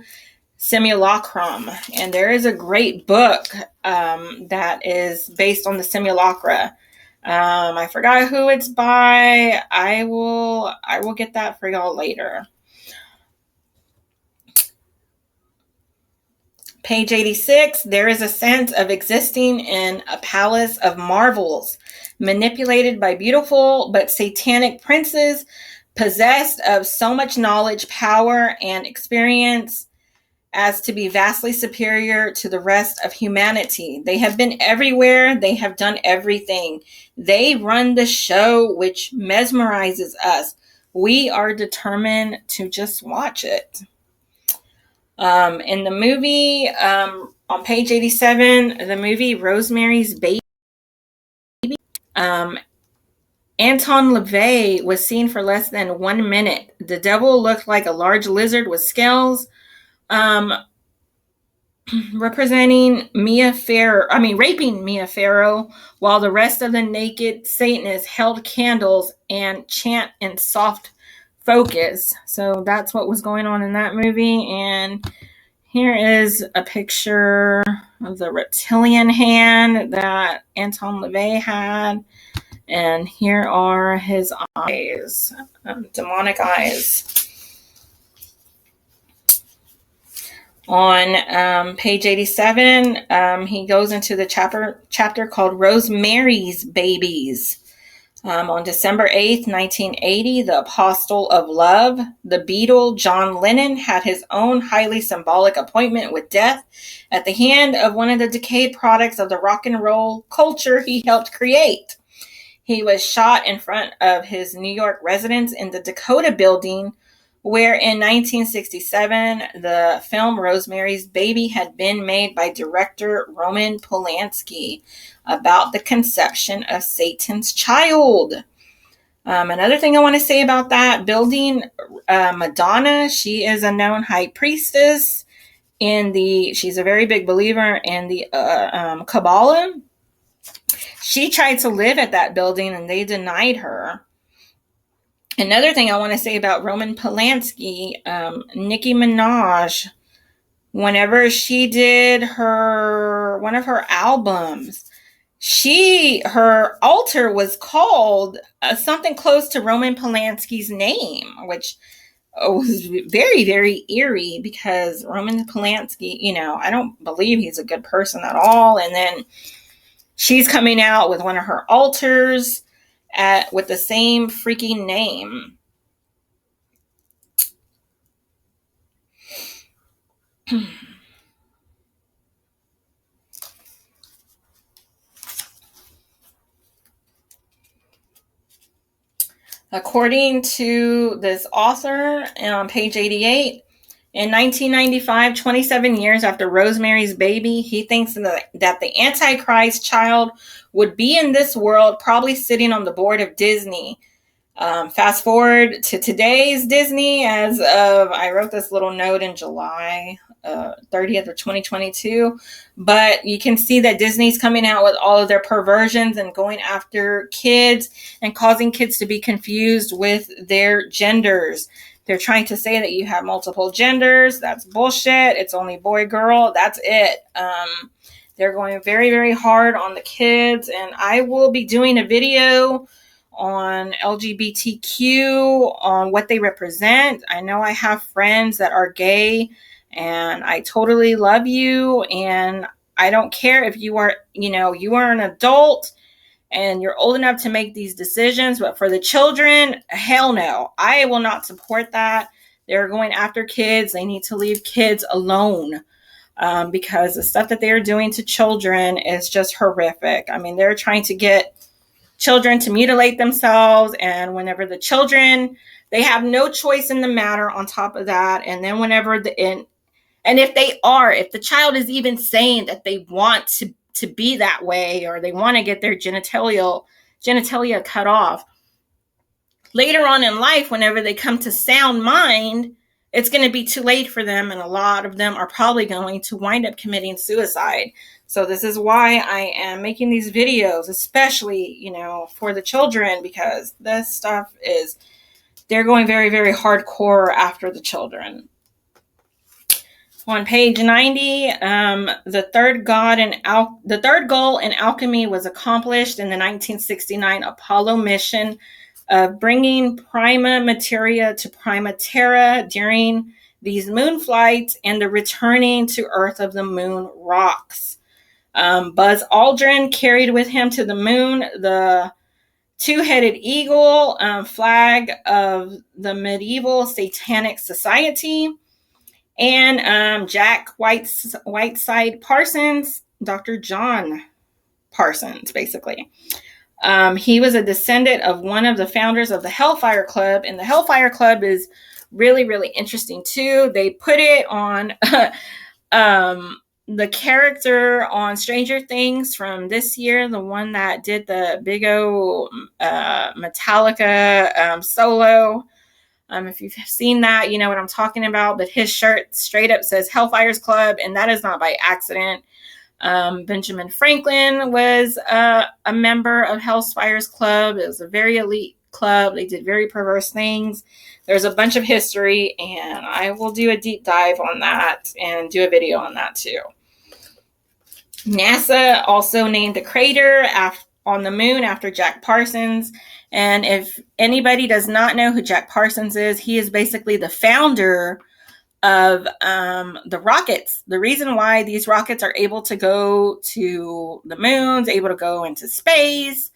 simulacrum. And there is a great book that is based on the simulacra. I forgot who it's by. I will get that for y'all later. Page 86, there is a sense of existing in a palace of marvels, manipulated by beautiful but satanic princes, possessed of so much knowledge, power, and experience as to be vastly superior to the rest of humanity. They have been everywhere. They have done everything. They run the show, which mesmerizes us. We are determined to just watch it. In the movie, on page 87, the movie Rosemary's Baby, Anton LaVey was seen for less than 1 minute. The devil looked like a large lizard with scales. representing raping Mia Farrow, while the rest of the naked Satanists held candles and chant in soft focus. So that's what was going on in that movie. And here is a picture of the reptilian hand that Anton LaVey had. And here are his eyes, demonic eyes. On page 87, he goes into the chapter called Rosemary's Babies. On December 8th, 1980, the Apostle of Love, the Beatle John Lennon, had his own highly symbolic appointment with death at the hand of one of the decayed products of the rock and roll culture he helped create. He was shot in front of his New York residence in the Dakota Building, where in 1967, the film Rosemary's Baby had been made by director Roman Polanski about the conception of Satan's child. Another thing I want to say about that building, Madonna, she is a known high priestess she's a very big believer in the Kabbalah. She tried to live at that building and they denied her. Another thing I want to say about Roman Polanski, Nicki Minaj, whenever she did one of her albums, her altar was called something close to Roman Polanski's name, which was very, very eerie because Roman Polanski, I don't believe he's a good person at all. And then she's coming out with one of her altars with the same freaking name. According to this author on page 88, in 1995, 27 years after Rosemary's Baby, he thinks that the Antichrist child would be in this world, probably sitting on the board of Disney. Fast forward to today's Disney, I wrote this little note in July 30th of 2022, but you can see that Disney's coming out with all of their perversions and going after kids and causing kids to be confused with their genders. They're trying to say that you have multiple genders. That's bullshit. It's only boy, girl. That's it. They're going very, very hard on the kids, and I will be doing a video on LGBTQ, on what they represent. I know I have friends that are gay, and I totally love you, and I don't care if you are an adult and you're old enough to make these decisions, but for the children, hell no. I will not support that. They're going after kids. They need to leave kids alone, because the stuff that they are doing to children is just horrific. I mean, they're trying to get children to mutilate themselves, and whenever the children, they have no choice in the matter on top of that. And then if the child is even saying that they want to be that way, or they want to get their genitalia cut off, later on in life, whenever they come to sound mind, it's going to be too late for them, and a lot of them are probably going to wind up committing suicide. So this is why I am making these videos, especially, for the children, because this stuff they're going very, very hardcore after the children. On page 90, the third goal in alchemy was accomplished in the 1969 Apollo mission of bringing prima materia to prima terra during these moon flights and the returning to Earth of the moon rocks. Buzz Aldrin carried with him to the moon the two-headed eagle flag of the medieval Satanic Society. And Jack Whiteside Parsons, Dr. John Parsons, basically. He was a descendant of one of the founders of the Hellfire Club, and the Hellfire Club is really, really interesting too. They put it on the character on Stranger Things from this year, the one that did the big old Metallica solo. If you've seen that, you know what I'm talking about. But his shirt straight up says Hellfires Club, and that is not by accident. Benjamin Franklin was a member of Hellfires Club. It was a very elite club. They did very perverse things. There's a bunch of history, and I will do a deep dive on that and do a video on that too. NASA also named a crater on the moon after Jack Parsons. And if anybody does not know who Jack Parsons is, he is basically the founder of the rockets. The reason why these rockets are able to go to the moon, able to go into space.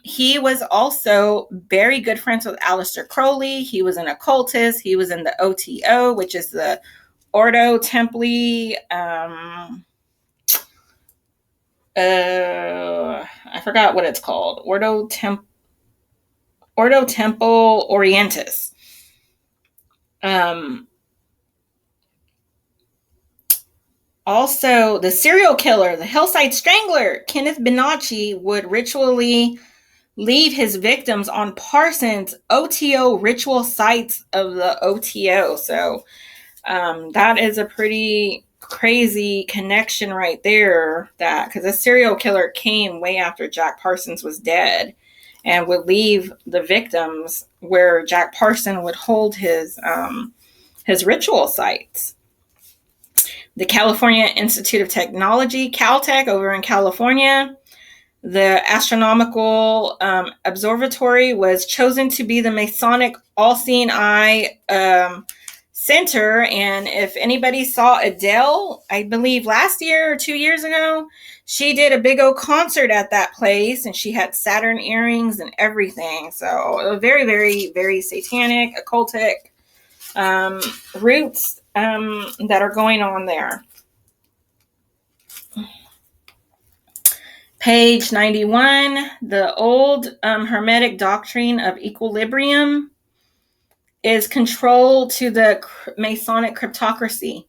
He was also very good friends with Aleister Crowley. He was an occultist. He was in the OTO, which is the Ordo Templi. I forgot what it's called. Ordo Temple Orientis. Also, the serial killer, the Hillside Strangler, Kenneth Bonacci, would ritually leave his victims on Parsons' OTO ritual sites of the OTO. So that is a pretty crazy connection right there, that because a serial killer came way after Jack Parsons was dead and would leave the victims where Jack Parsons would hold his ritual sites. The California Institute of Technology, Caltech, over in California, the Astronomical Observatory was chosen to be the Masonic All-Seeing Eye Center. And if anybody saw Adele, I believe last year or 2 years ago, she did a big old concert at that place, and she had Saturn earrings and everything. So very, very, very satanic, occultic roots that are going on there. Page 91, the old Hermetic doctrine of equilibrium is control to the Masonic cryptocracy.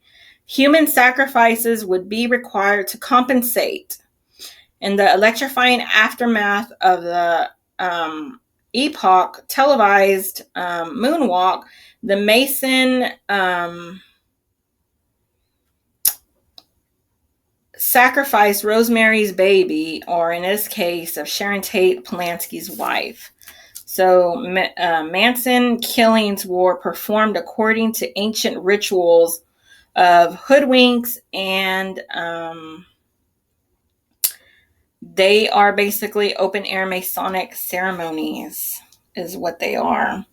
Human sacrifices would be required to compensate. In the electrifying aftermath of the epoch televised moonwalk, the Mason sacrificed Rosemary's Baby, or in this case, of Sharon Tate Polanski's wife. So Manson killings were performed according to ancient rituals of hoodwinks, and they are basically open air Masonic ceremonies is what they are.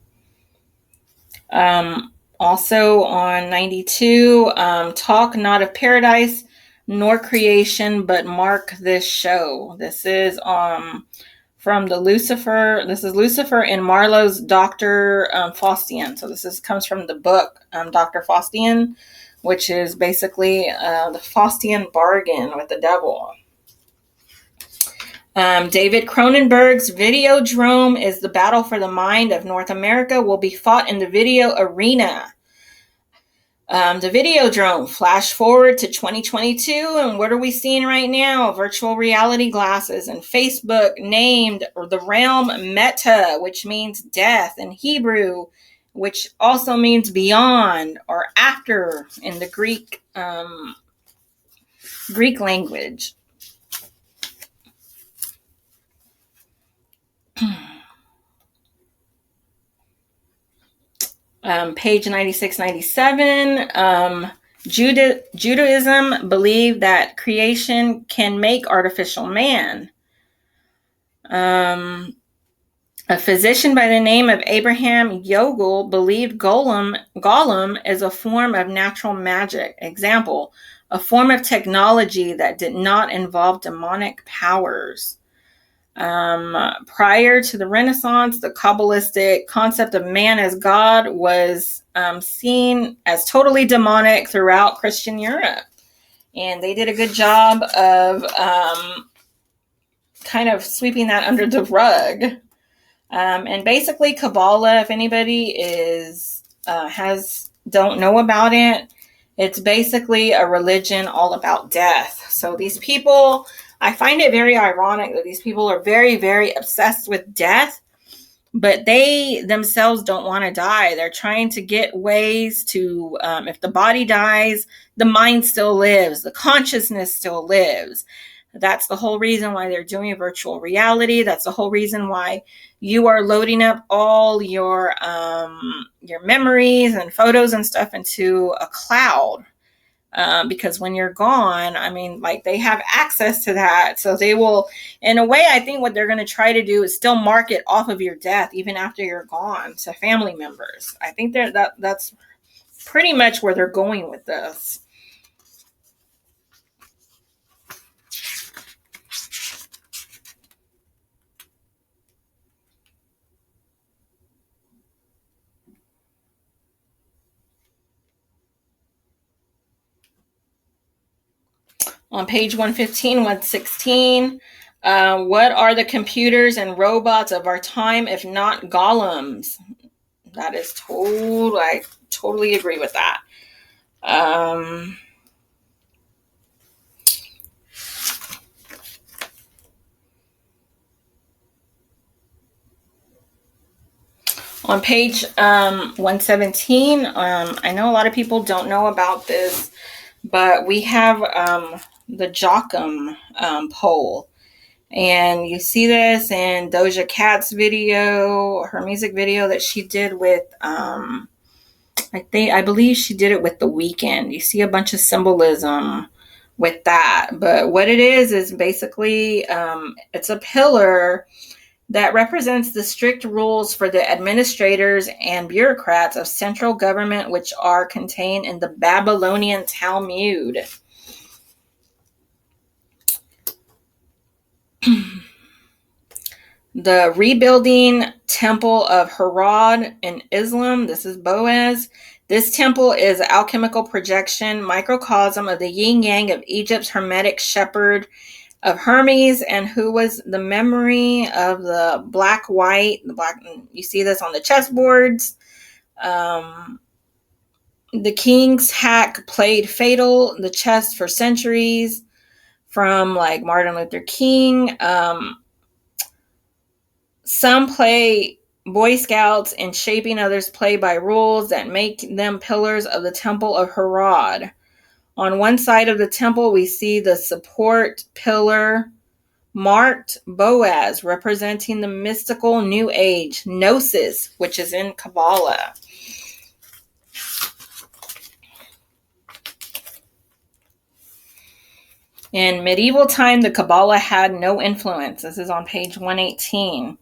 Also on 92, talk not of paradise nor creation, but mark this show. This is from the Lucifer. This is Lucifer and Marlowe's Dr. Faustian. So this comes from the book Dr. Faustian, which is basically the Faustian bargain with the devil. David Cronenberg's Videodrome is the battle for the mind of North America will be fought in the video arena. The Videodrome, flash forward to 2022, and what are we seeing right now? Virtual reality glasses, and Facebook named the realm Meta, which means death in Hebrew, which also means beyond or after in the Greek language. Page 96, 97. Judaism believed that creation can make artificial man. A physician by the name of Abraham Yogel believed Gollum is a form of natural magic. Example, a form of technology that did not involve demonic powers. Prior to the Renaissance, the Kabbalistic concept of man as God was seen as totally demonic throughout Christian Europe. And they did a good job of kind of sweeping that under the rug. And basically Kabbalah, if anybody don't know about it, it's basically a religion all about death. So these people, I find it very ironic that these people are very, very obsessed with death, but they themselves don't want to die. They're trying to get ways to, if the body dies, the mind still lives, the consciousness still lives. That's the whole reason why they're doing virtual reality. That's the whole reason why you are loading up all your memories and photos and stuff into a cloud. Because when you're gone, I mean, like, they have access to that. So they will, in a way, I think what they're going to try to do is still market off of your death, even after you're gone, to family members. I think that's pretty much where they're going with this. On page 115, 116, what are the computers and robots of our time if not golems? That is total. I totally agree with that. On page 117, I know a lot of people don't know about this, but we have the Jocham poll. And you see this in Doja Cat's video, her music video that she did with, I believe she did it with The Weeknd. You see a bunch of symbolism with that. But what it is basically, it's a pillar that represents the strict rules for the administrators and bureaucrats of central government, which are contained in the Babylonian Talmud. The rebuilding temple of Herod in Islam, this is Boaz. This temple is an alchemical projection, microcosm of the yin-yang of Egypt's hermetic shepherd of Hermes, and who was the memory of the black-white. You see this on the chessboards. The king's hack played fatal the chess for centuries, from like Martin Luther King. Some play Boy Scouts in shaping, others play by rules that make them pillars of the Temple of Herod. On one side of the temple, we see the support pillar marked Boaz, representing the mystical New Age, Gnosis, which is in Kabbalah. In medieval time, the Kabbalah had no influence. This is on page 118.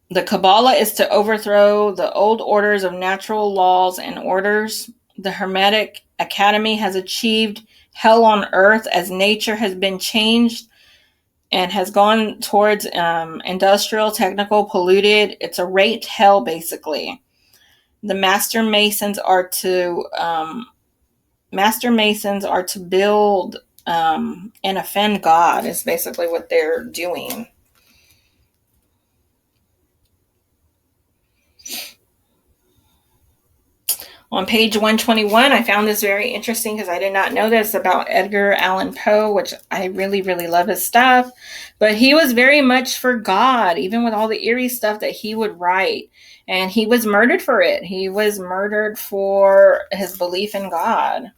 The Kabbalah is to overthrow the old orders of natural laws and orders. The Hermetic Academy has achieved hell on earth as nature has been changed and has gone towards industrial, technical, polluted. It's a raped hell, basically. The Master Masons are to build and offend God, is basically what they're doing. On page 121, I found this very interesting because I did not know this about Edgar Allan Poe, which I really, really love his stuff. But he was very much for God, even with all the eerie stuff that he would write. And he was murdered for it. He was murdered for his belief in God,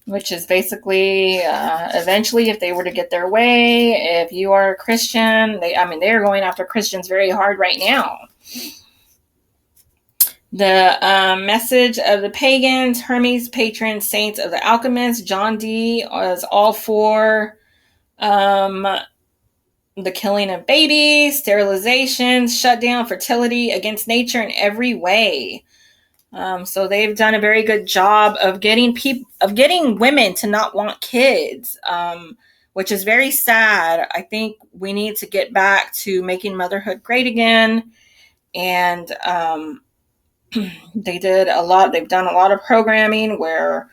which is basically, eventually, if they were to get their way, if you are a Christian, they're going after Christians very hard right now. The message of the pagans, Hermes, patron saints of the alchemists. John Dee was all for the killing of babies, sterilizations, shut down fertility, against nature in every way. So they've done a very good job of getting women to not want kids, which is very sad. I think we need to get back to making motherhood great again. And they've done a lot of programming where,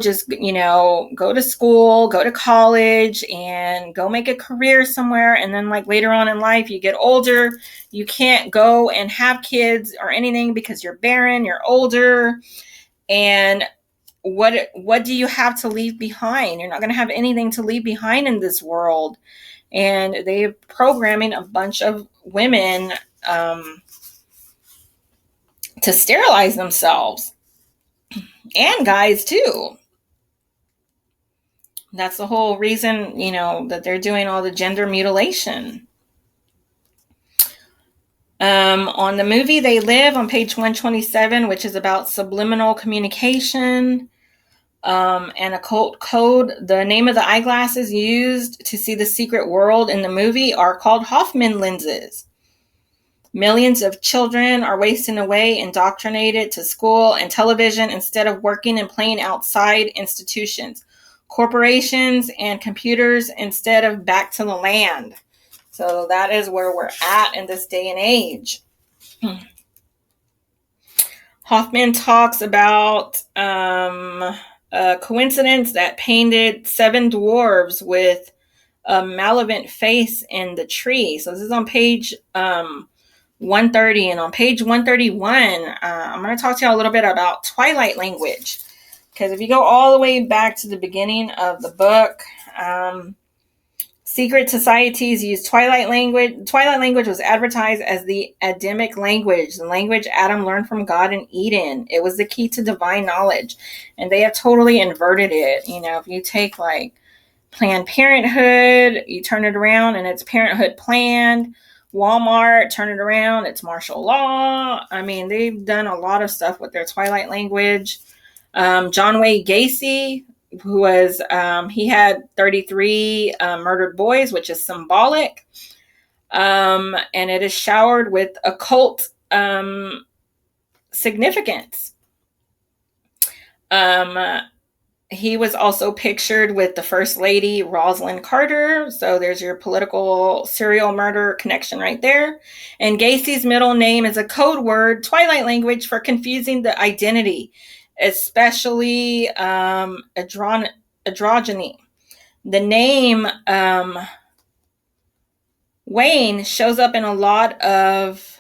just, go to school, go to college, and go make a career somewhere. And then, like, later on in life, you get older, you can't go and have kids or anything because you're barren, you're older. And what do you have to leave behind? You're not going to have anything to leave behind in this world. and they're programming a bunch of women to sterilize themselves, and guys too. That's the whole reason, that they're doing all the gender mutilation. On the movie They Live on page 127, which is about subliminal communication and occult code, the name of the eyeglasses used to see the secret world in the movie are called Hoffman lenses. Millions of children are wasting away, indoctrinated to school and television instead of working and playing outside institutions, corporations, and computers instead of back to the land. So that is where we're at in this day and age. Hoffman talks about a coincidence that painted 7 dwarves with a malevolent face in the tree. So this is on page 130. And on page 131, I'm going to talk to you a little bit about Twilight language. Because if you go all the way back to the beginning of the book, secret societies use Twilight language. Twilight language was advertised as the Adamic language, the language Adam learned from God in Eden. It was the key to divine knowledge. And they have totally inverted it. If you take like Planned Parenthood, you turn it around and it's Parenthood Planned. Walmart, turn it around, it's martial law. I mean, they've done a lot of stuff with their Twilight language. John Wayne Gacy, who was, he had 33 murdered boys, which is symbolic. And it is showered with occult significance. He was also pictured with the First Lady, Rosalind Carter. So there's your political serial murder connection right there. And Gacy's middle name is a code word, Twilight language, for confusing the identity, especially androgyny. The name Wayne shows up in a lot of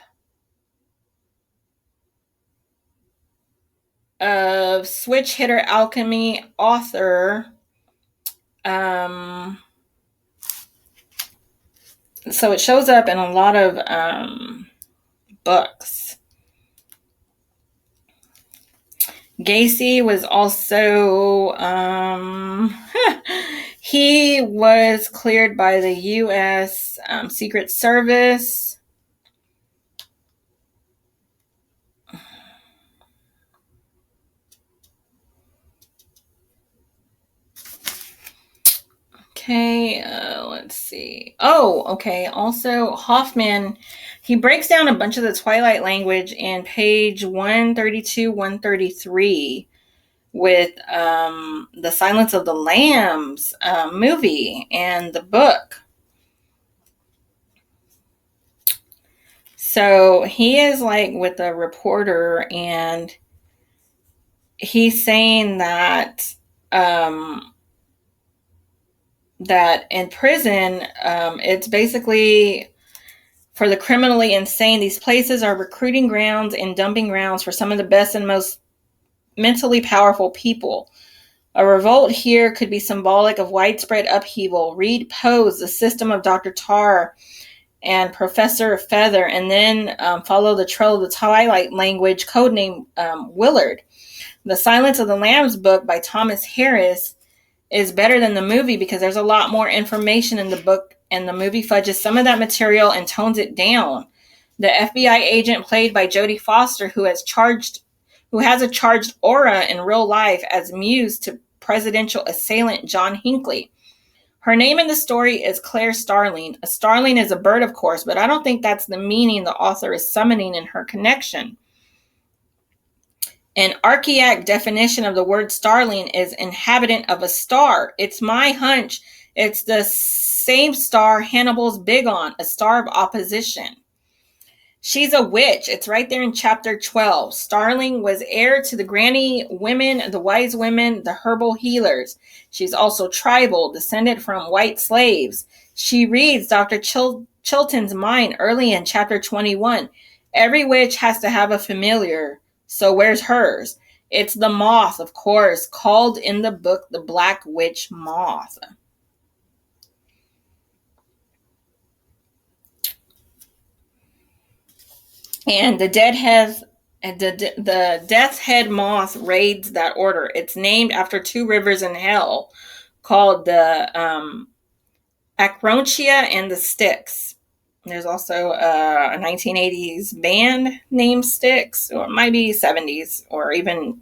Switch Hitter Alchemy author. So it shows up in a lot of books. Gacy was also, he was cleared by the U.S. Secret Service. Okay, let's see. Oh, okay. Also, Hoffman, he breaks down a bunch of the Twilight language in page 132, 133 with the Silence of the Lambs movie and the book. So he is like with a reporter, and he's saying that that in prison, it's basically for the criminally insane. These places are recruiting grounds and dumping grounds for some of the best and most mentally powerful people. A revolt here could be symbolic of widespread upheaval. Read Poe's The System of Dr. Tarr and Professor Feather, and then follow the trail of the Twilight language, codename Willard. The Silence of the Lambs book by Thomas Harris is better than the movie because there's a lot more information in the book, and the movie fudges some of that material and tones it down. The FBI agent played by Jodie Foster, who has a charged aura in real life as muse to presidential assailant John Hinckley. Her name in the story is Claire Starling. A starling is a bird, of course, but I don't think that's the meaning the author is summoning in her connection. An archaic definition of the word starling is inhabitant of a star. It's my hunch. It's the same star Hannibal's big on, a star of opposition. She's a witch. It's right there in chapter 12. Starling was heir to the granny women, the wise women, the herbal healers. She's also tribal, descended from white slaves. She reads Dr. Chilton's mind early in chapter 21. Every witch has to have a familiar. So where's hers? It's the moth, of course, called in the book the Black Witch Moth. And the Death's Head moth raids that order. It's named after two rivers in hell called the Acroncia and the Styx. There's also a 1980s band named Styx, or it might be 70s, or even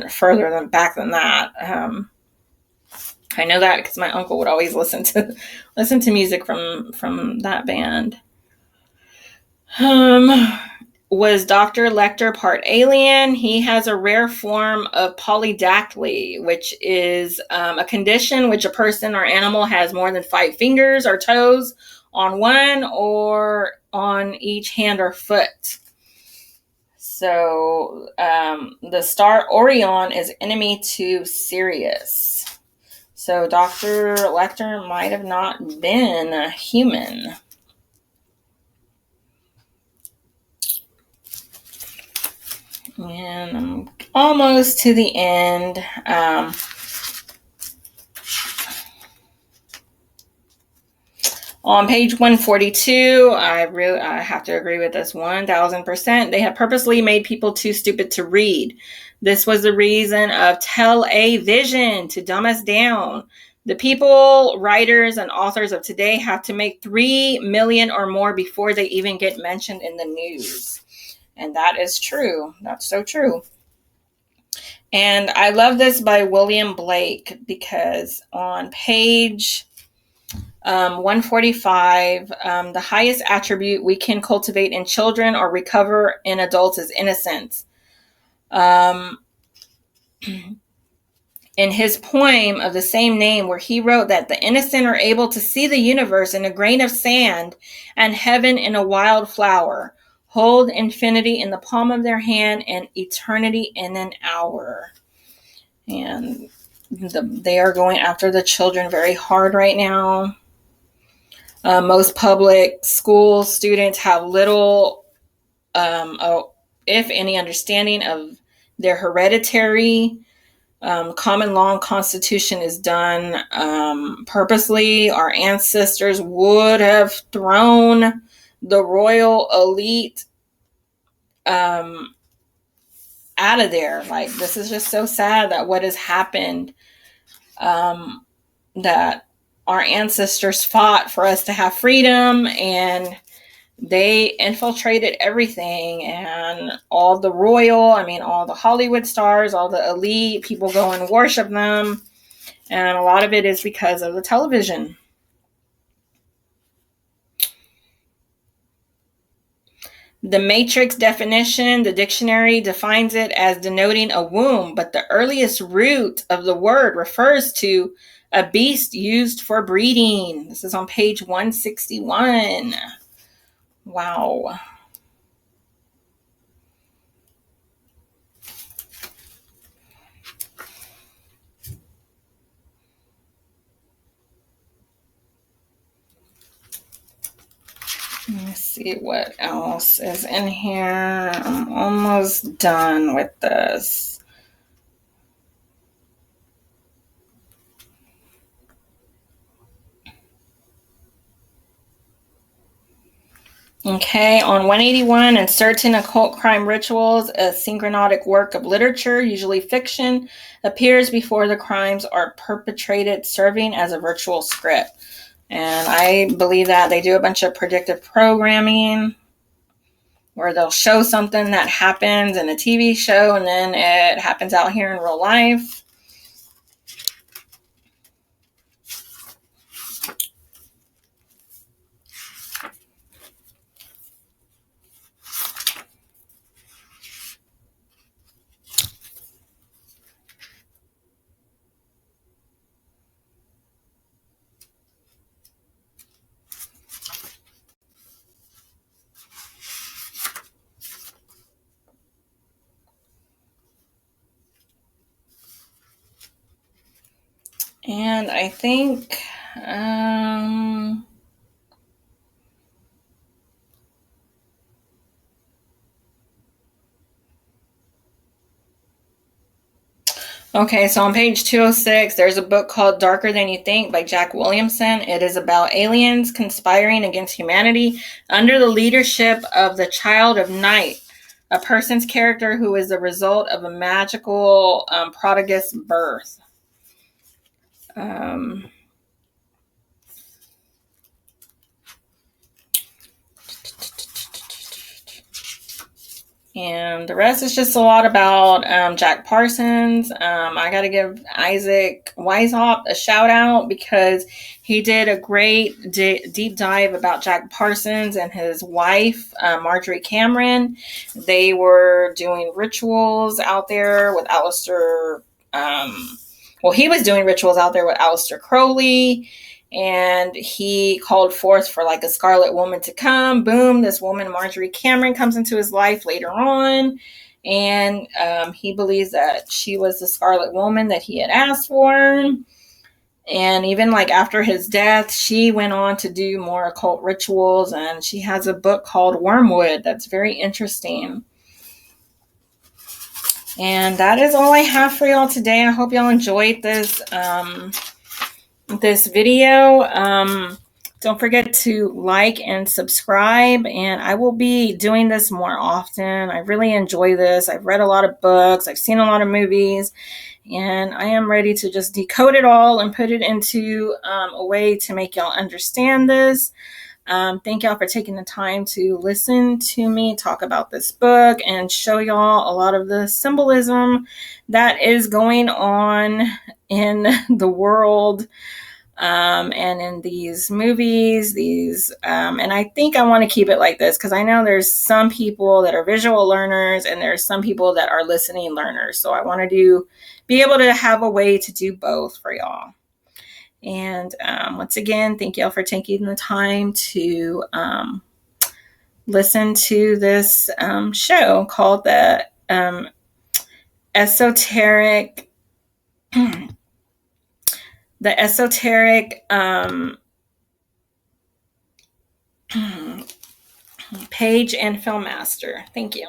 further back than that. I know that because my uncle would always listen to music from that band. Was Dr. Lecter part alien? He has a rare form of polydactyly, which is a condition which a person or animal has more than 5 fingers or toes on one or on each hand or foot. So the star Orion is enemy to Sirius. So Dr. Lecter might have not been a human. And I'm almost to the end. On page 142, I have to agree with this 1000%. They have purposely made people too stupid to read. This was the reason of television, to dumb us down. The people, writers, and authors of today have to make 3 million or more before they even get mentioned in the news. And that is true. That's so true. And I love this by William Blake because on page 145, the highest attribute we can cultivate in children or recover in adults is innocence. In his poem of the same name, where he wrote that the innocent are able to see the universe in a grain of sand and heaven in a wild flower, hold infinity in the palm of their hand and eternity in an hour. And they are going after the children very hard right now. Most public school students have little, if any, understanding of their hereditary. Common law and constitution is done purposely. Our ancestors would have thrown the royal elite out of there. Like, this is just so sad that what has happened, that our ancestors fought for us to have freedom, and they infiltrated everything, and all the all the Hollywood stars, all the elite people go and worship them. And a lot of it is because of the television. The matrix definition, the dictionary defines it as denoting a womb, but the earliest root of the word refers to a beast used for breeding. This is on page 161. Wow. Let me see what else is in here. I'm almost done with this. Okay, on 181, in certain occult crime rituals, a synchronotic work of literature, usually fiction, appears before the crimes are perpetrated, serving as a virtual script. And I believe that they do a bunch of predictive programming where they'll show something that happens in a TV show and then it happens out here in real life. And I think Okay, so on page 206, there's a book called Darker Than You Think by Jack Williamson. It is about aliens conspiring against humanity under the leadership of the Child of Night, a person's character who is the result of a magical prodigious birth. And the rest is just a lot about Jack Parsons. I got to give Isaac Weishaupt a shout out because he did a great deep dive about Jack Parsons and his wife, Marjorie Cameron. They were doing rituals out there with Aleister. He was doing rituals out there with Aleister Crowley. And he called forth for like a Scarlet Woman to come. Boom, this woman, Marjorie Cameron, comes into his life later on. And he believes that she was the Scarlet Woman that he had asked for. And even like after his death, she went on to do more occult rituals. And she has a book called Wormwood that's very interesting. And that is all I have for y'all today. I hope y'all enjoyed this video. Don't forget to like and subscribe, and I will be doing this more often. I really enjoy this. I've read a lot of books, I've seen a lot of movies, and I am ready to just decode it all and put it into a way to make y'all understand this. Thank y'all for taking the time to listen to me talk about this book and show y'all a lot of the symbolism that is going on in the world and in these movies, and I think I want to keep it like this because I know there's some people that are visual learners and there's some people that are listening learners. So I want to be able to have a way to do both for y'all. And once again, thank y'all for taking the time to listen to this show called the Esoteric Page and Film Master. Thank you.